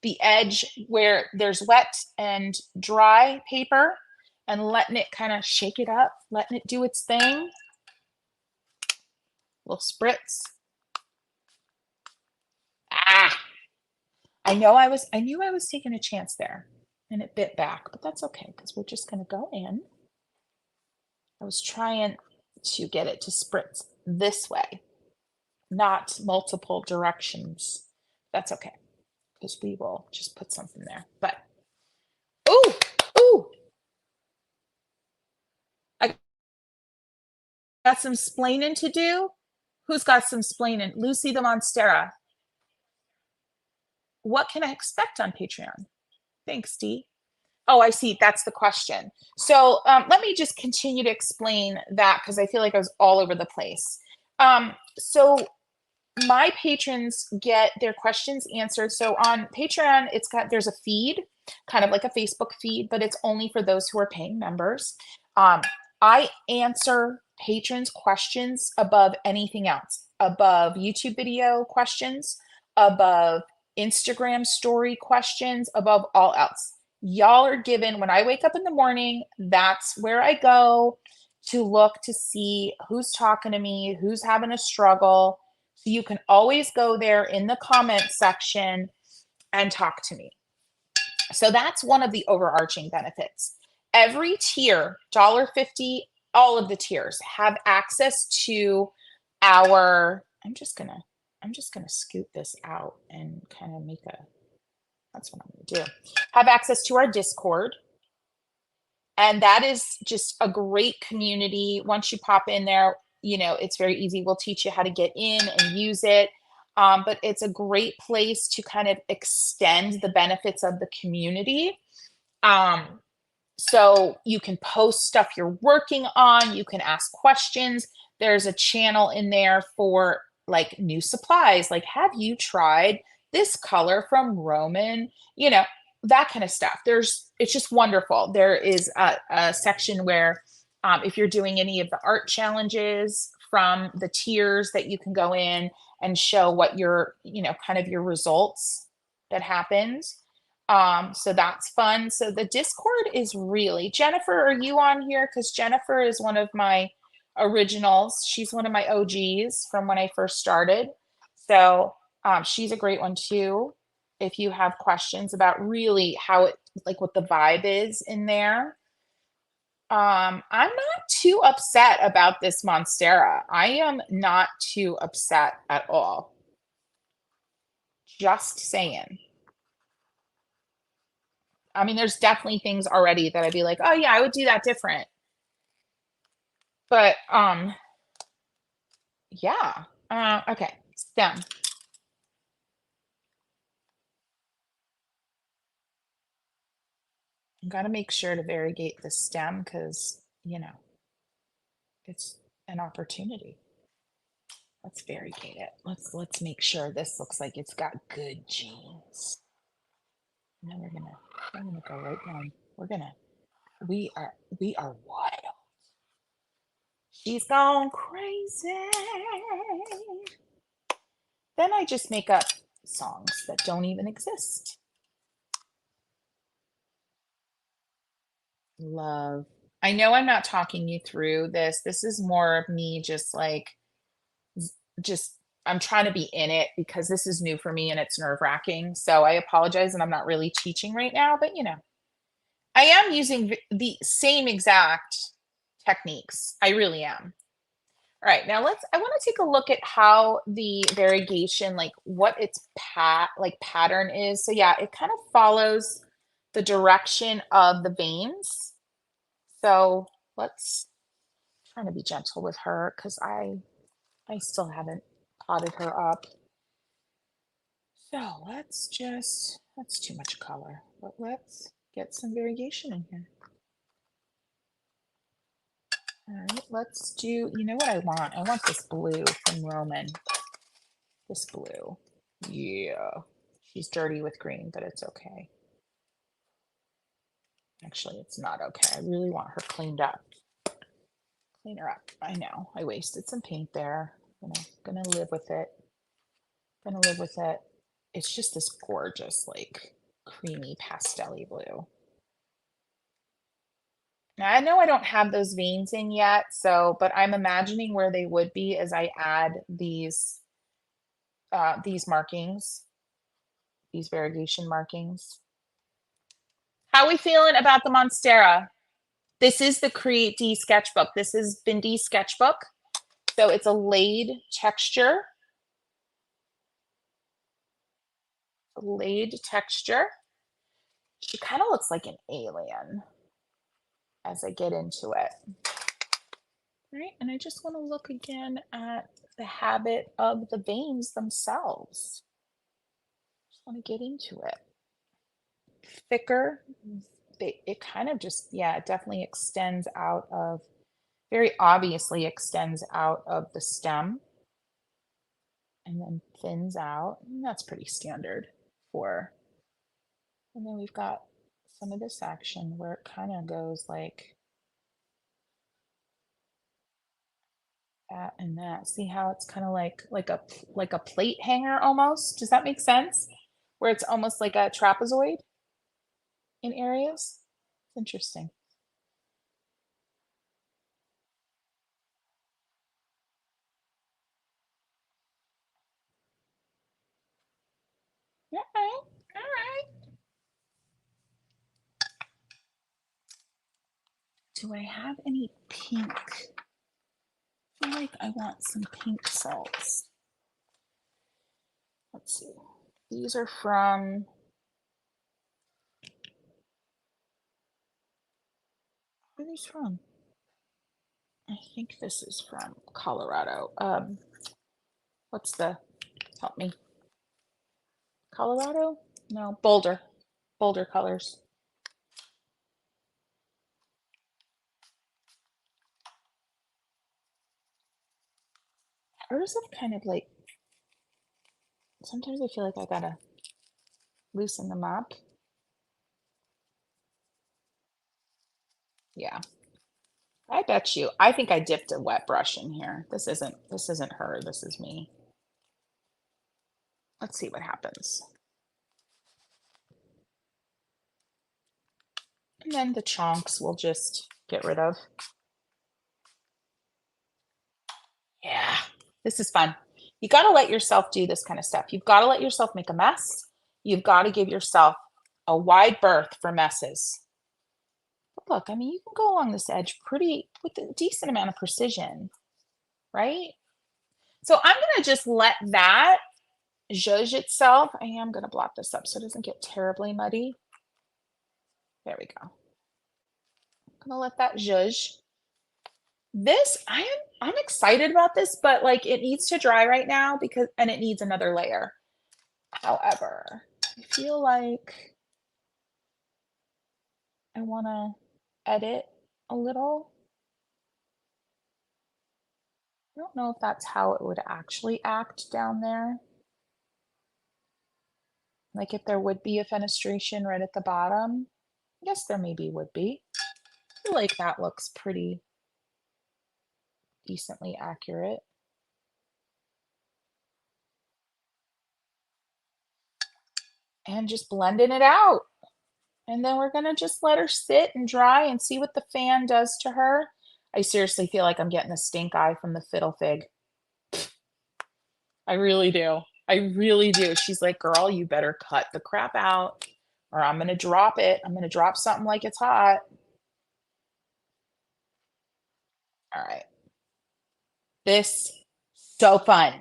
the edge where there's wet and dry paper and letting it kind of shake it up, letting it do its thing. Little spritz. I knew I was taking a chance there and it bit back, but that's okay because we're just going to go in. I was trying to get it to spritz this way, not multiple directions. That's okay because we will just put something there. But, ooh, I got some splaining to do. Who's got some splaining? Lucy the Monstera. What can I expect on Patreon? Thanks, Dee. Oh, I see. That's the question. So let me just continue to explain that because I feel like I was all over the place. So my patrons get their questions answered. So on Patreon, there's a feed, kind of like a Facebook feed, but it's only for those who are paying members. I answer patrons' questions above anything else, above YouTube video questions, above Instagram story questions above all else. Y'all are given, when I wake up in the morning, that's where I go to look to see who's talking to me, who's having a struggle. So you can always go there in the comment section and talk to me. So that's one of the overarching benefits. Every tier, $1.50, all of the tiers have access to our, I'm just gonna scoot this out and kind of make a, that's what I'm gonna do. Have access to our Discord. And that is just a great community. Once you pop in there, you know, it's very easy. We'll teach you how to get in and use it. But it's a great place to kind of extend the benefits of the community. So you can post stuff you're working on, you can ask questions. There's a channel in there for like new supplies, like, have you tried this color from Roman? You know, that kind of stuff. It's just wonderful. There is a section where if you're doing any of the art challenges from the tiers, that you can go in and show what your, you know, kind of your results that happens. So that's fun. So the Discord is really, Jennifer, are you on here? Because Jennifer is one of my originals. She's one of my OGs from when I first started. So she's a great one too. If you have questions about really how it, like what the vibe is in there. I'm not too upset about this Monstera. I am not too upset at all. Just saying. I mean, there's definitely things already that I'd be like, oh yeah, I would do that different. But yeah. Okay, stem. I'm gonna make sure to variegate the stem because, you know, it's an opportunity. Let's variegate it. Let's make sure this looks like it's got good genes. And then I'm gonna go right down. We are wild. She's gone crazy. Then I just make up songs that don't even exist. Love. I know I'm not talking you through this. This is more of me just like, just, I'm trying to be in it because this is new for me and it's nerve wracking. So I apologize and I'm not really teaching right now, but you know, I am using the same exact techniques. I really am. All right, now I want to take a look at how the variegation, like what its pattern is. So yeah, it kind of follows the direction of the veins. So let's try to be gentle with her because I still haven't potted her up. So that's too much color, but let's get some variegation in here. All right, let's do, you know what I want? I want this blue from Roman. This blue. Yeah. She's dirty with green, but it's okay. Actually, it's not okay. I really want her cleaned up. Clean her up. I know. I wasted some paint there. Gonna live with it. Gonna live with it. It's just this gorgeous, like, creamy pastel-y blue. Now, I know I don't have those veins in yet, so, but I'm imagining where they would be as I add these markings, these variegation markings. How are we feeling about the Monstera? This is the Create D sketchbook. This is Bindi sketchbook. So it's a laid texture. A laid texture. She kind of looks like an alien as I get into it. All right, and I just want to look again at the habit of the veins themselves. Just want to get into it. Thicker, it kind of just, yeah, it definitely extends out of, very obviously extends out of the stem and then thins out. And that's pretty standard for, and then we've got some of this action where it kind of goes like that and that. See how it's kind of like a plate hanger almost? Does that make sense? where it's almost like a trapezoid in areas. It's interesting. All right, all right. Do I have any pink? I feel like I want some pink salts. Let's see. These are from, where are these from? I think this is from Colorado. What's the, help me. Colorado? No, Boulder. Boulder colors. Hers have kind of like, sometimes I feel like I gotta loosen them up. Yeah. I bet you. I think I dipped a wet brush in here. This isn't her, this is me. Let's see what happens. And then the chunks we'll just get rid of. Yeah, this is fun. You got to let yourself do this kind of stuff. You've got to let yourself make a mess. You've got to give yourself a wide berth for messes. But look, I mean, you can go along this edge pretty with a decent amount of precision, right? So I'm going to just let that zhuzh itself. I am going to blot this up so it doesn't get terribly muddy. There we go. I'm going to let that zhuzh. This, I'm excited about this, but like it needs to dry right now because, and it needs another layer. However, I feel like I want to edit a little. I don't know if that's how it would actually act down there. Like if there would be a fenestration right at the bottom. I guess there maybe would be. I feel like that looks pretty decently accurate. And just blending it out. And then we're gonna just let her sit and dry and see what the fan does to her. I seriously feel like I'm getting a stink eye from the fiddle fig. I really do. I really do. She's like, girl, you better cut the crap out or I'm gonna drop it. I'm gonna drop something like it's hot. All right. This, so fun.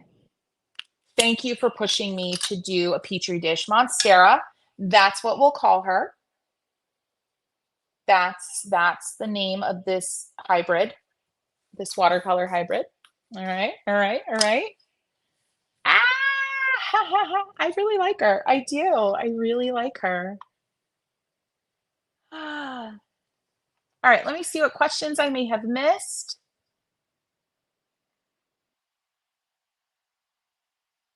Thank you for pushing me to do a Petri dish. Monstera, that's what we'll call her. That's the name of this hybrid, this watercolor hybrid. All right, all right, all right. Ah, ha, ha, ha. I really like her. I do. I really like her. Ah. All right, let me see what questions I may have missed.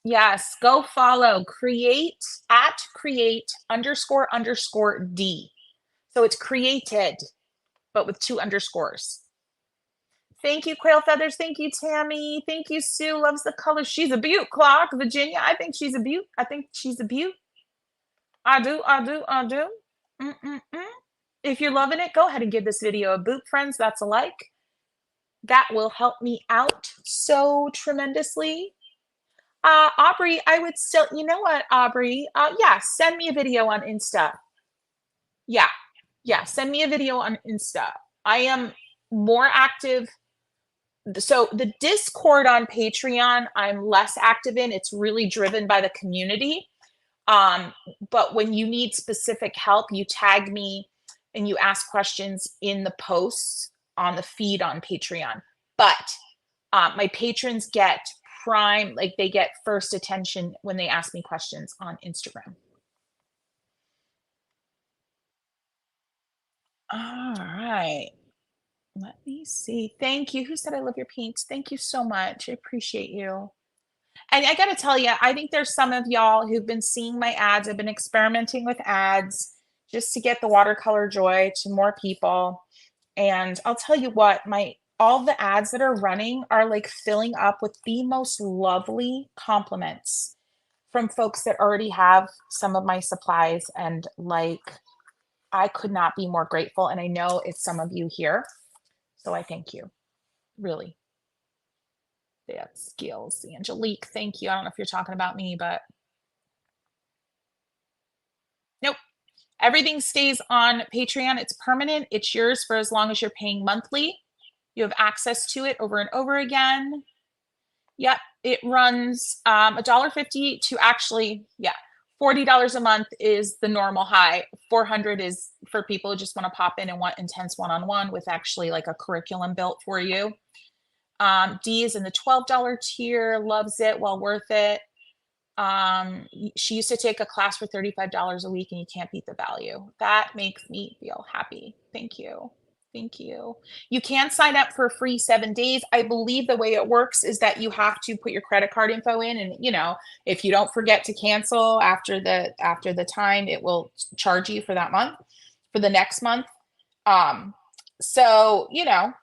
Yes, go follow create at create underscore underscore D. So it's created, but with 2 underscores. Thank you, Quail Feathers. Thank you, Tammy. Thank you, Sue. Loves the color. She's a beaut. Clark, Virginia. I think she's a beaut. I think she's a beaut. I do. I do. I do. Mm-mm-mm. If you're loving it, go ahead and give this video a boot, friends. That's a like. That will help me out so tremendously. Aubrey, I would still, you know what, Aubrey? Yeah, send me a video on Insta. Yeah, yeah, send me a video on Insta. I am more active. So the Discord on Patreon, I'm less active in. It's really driven by the community. But when you need specific help, you tag me and you ask questions in the posts on the feed on Patreon. But my patrons get prime, like they get first attention when they ask me questions on Instagram. All right. Let me see. Thank you. Who said I love your paints? Thank you so much. I appreciate you. And I got to tell you, I think there's some of y'all who've been seeing my ads. I've been experimenting with ads just to get the watercolor joy to more people. And I'll tell you what, all the ads that are running are like filling up with the most lovely compliments from folks that already have some of my supplies, and like, I could not be more grateful. And I know it's some of you here. So I thank you, really. Yeah, skills. Angelique, thank you. I don't know if you're talking about me, but nope. Everything stays on Patreon. It's permanent. It's yours for as long as you're paying monthly. You have access to it over and over again. Yep, it runs $1.50 to actually, yeah, $40 a month is the normal high. 400 is for people who just want to pop in and want intense one-on-one with actually like a curriculum built for you. D is in the $12 tier, loves it, well worth it. She used to take a class for $35 a week, and you can't beat the value. That makes me feel happy. Thank you. Thank you. You can sign up for free 7 days. I believe the way it works is that you have to put your credit card info in, and you know, if you don't forget to cancel after the time, it will charge you for that month, for the next month. So you know,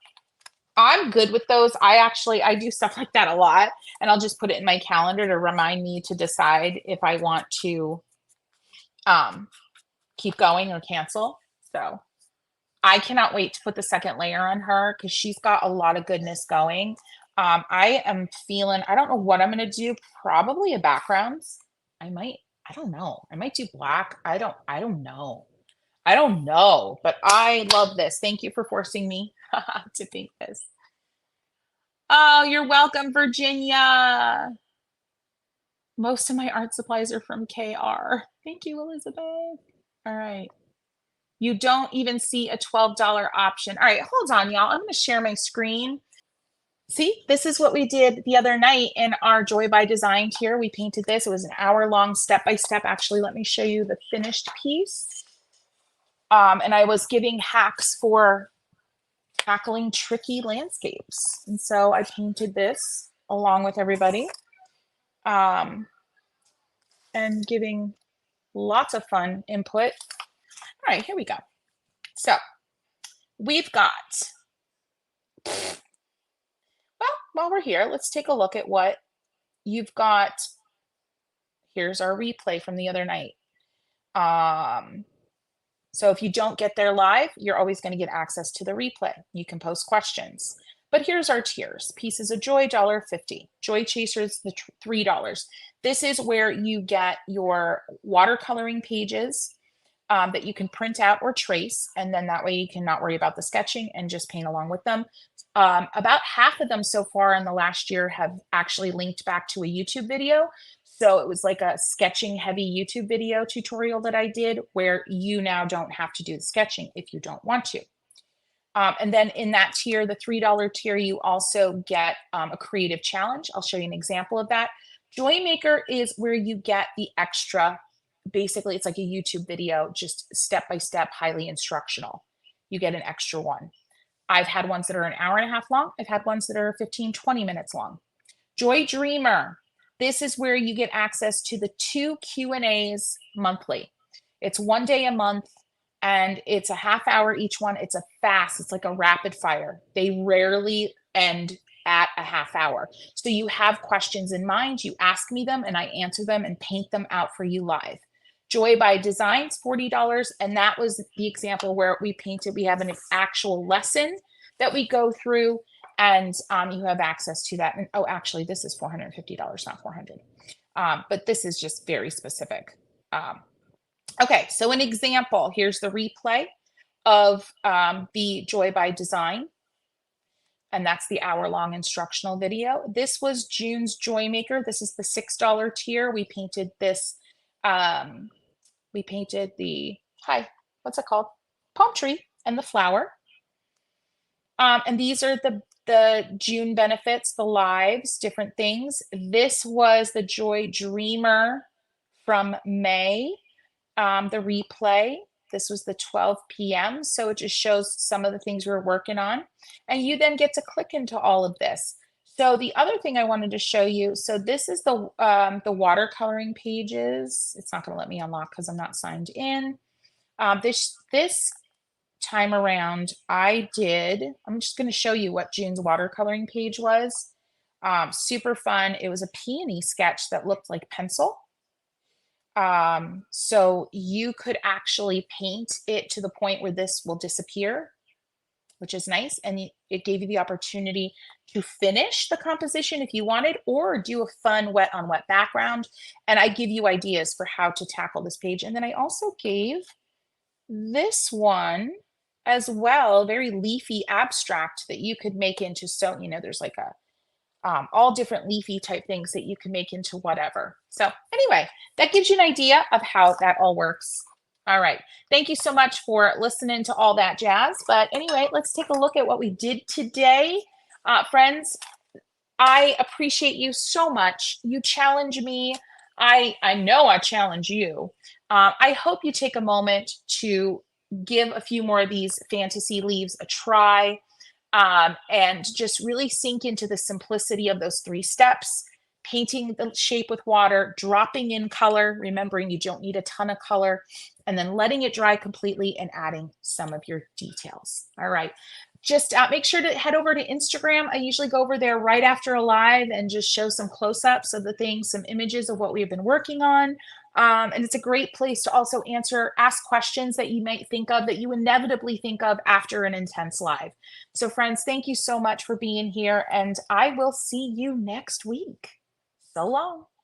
I'm good with those. I do stuff like that a lot, and I'll just put it in my calendar to remind me to decide if I want to keep going or cancel. So I cannot wait to put the second layer on her because she's got a lot of goodness going. I am feeling, I don't know what I'm going to do, probably a backgrounds. I don't know. I might do black. I don't know. I don't know, but I love this. Thank you for forcing me to think this. Oh, you're welcome, Virginia. Most of my art supplies are from KR. Thank you, Elizabeth. All right. You don't even see a $12 option. All right, hold on, y'all. I'm going to share my screen. See, this is what we did the other night in our Joy by Design tier. We painted this. It was an hour-long step-by-step. Actually, let me show you the finished piece. And I was giving hacks for tackling tricky landscapes. And so I painted this along with everybody, and giving lots of fun input. All right, here we go. So we've got, well, while we're here, let's take a look at what you've got. Here's our replay from the other night. So if you don't get there live, you're always going to get access to the replay. You can post questions. But here's our tiers. Pieces of Joy, $1.50. Joy Chasers, the $3. This is where you get your watercoloring pages that you can print out or trace, and then that way you can not worry about the sketching and just paint along with them. About half of them so far in the last year have actually linked back to a YouTube video. So it was like a sketching heavy YouTube video tutorial that I did where you now don't have to do the sketching if you don't want to. And then in that tier, the $3 tier, you also get a creative challenge. I'll show you an example of that. Joy Maker is where you get the extra. Basically, it's like a YouTube video, just step-by-step, highly instructional. You get an extra one. I've had ones that are an hour and a half long. I've had ones that are 15, 20 minutes long. Joy Dreamer. This is where you get access to the 2 Q&As monthly. It's 1 day a month, and it's a half hour each one. It's a fast, it's like a rapid fire. They rarely end at a half hour. So you have questions in mind, you ask me them, and I answer them and paint them out for you live. Joy by Designs, $40, and that was the example where we painted. We have an actual lesson that we go through, and you have access to that. And oh, actually, this is $450, not $400. But this is just very specific. Okay, so an example. Here's the replay of the Joy by Design, and that's the hour-long instructional video. This was June's Joy Maker. This is the $6 tier. We painted this. We painted the, what's it called? Palm tree and the flower. And these are the June benefits, the lives, different things. This was the Joy Dreamer from May, the replay. This was the 12 p.m. So it just shows some of the things we're working on. And you then get to click into all of this. So the other thing I wanted to show you, so this is the watercoloring pages. It's not going to let me unlock because I'm not signed in. This time around, I'm just going to show you what June's watercoloring page was. Super fun. It was a peony sketch that looked like pencil. So you could actually paint it to the point where this will disappear, which is nice. And it gave you the opportunity to finish the composition if you wanted, or do a fun wet on wet background. And I give you ideas for how to tackle this page. And then I also gave this one as well, very leafy abstract that you could make into, so, you know, there's like a, all different leafy type things that you can make into whatever. So anyway, that gives you an idea of how that all works. All right. Thank you so much for listening to all that jazz. But anyway, let's take a look at what we did today. Friends, I appreciate you so much. You challenge me. I know I challenge you. I hope you take a moment to give a few more of these fantasy leaves a try, and just really sink into the simplicity of those 3 steps: painting the shape with water, dropping in color, remembering you don't need a ton of color, and then letting it dry completely and adding some of your details. All right. Just make sure to head over to Instagram. I usually go over there right after a live and just show some close-ups of the things, some images of what we've been working on. And it's a great place to also ask questions that you might think of, that you inevitably think of after an intense live. So friends, thank you so much for being here, and I will see you next week. So long.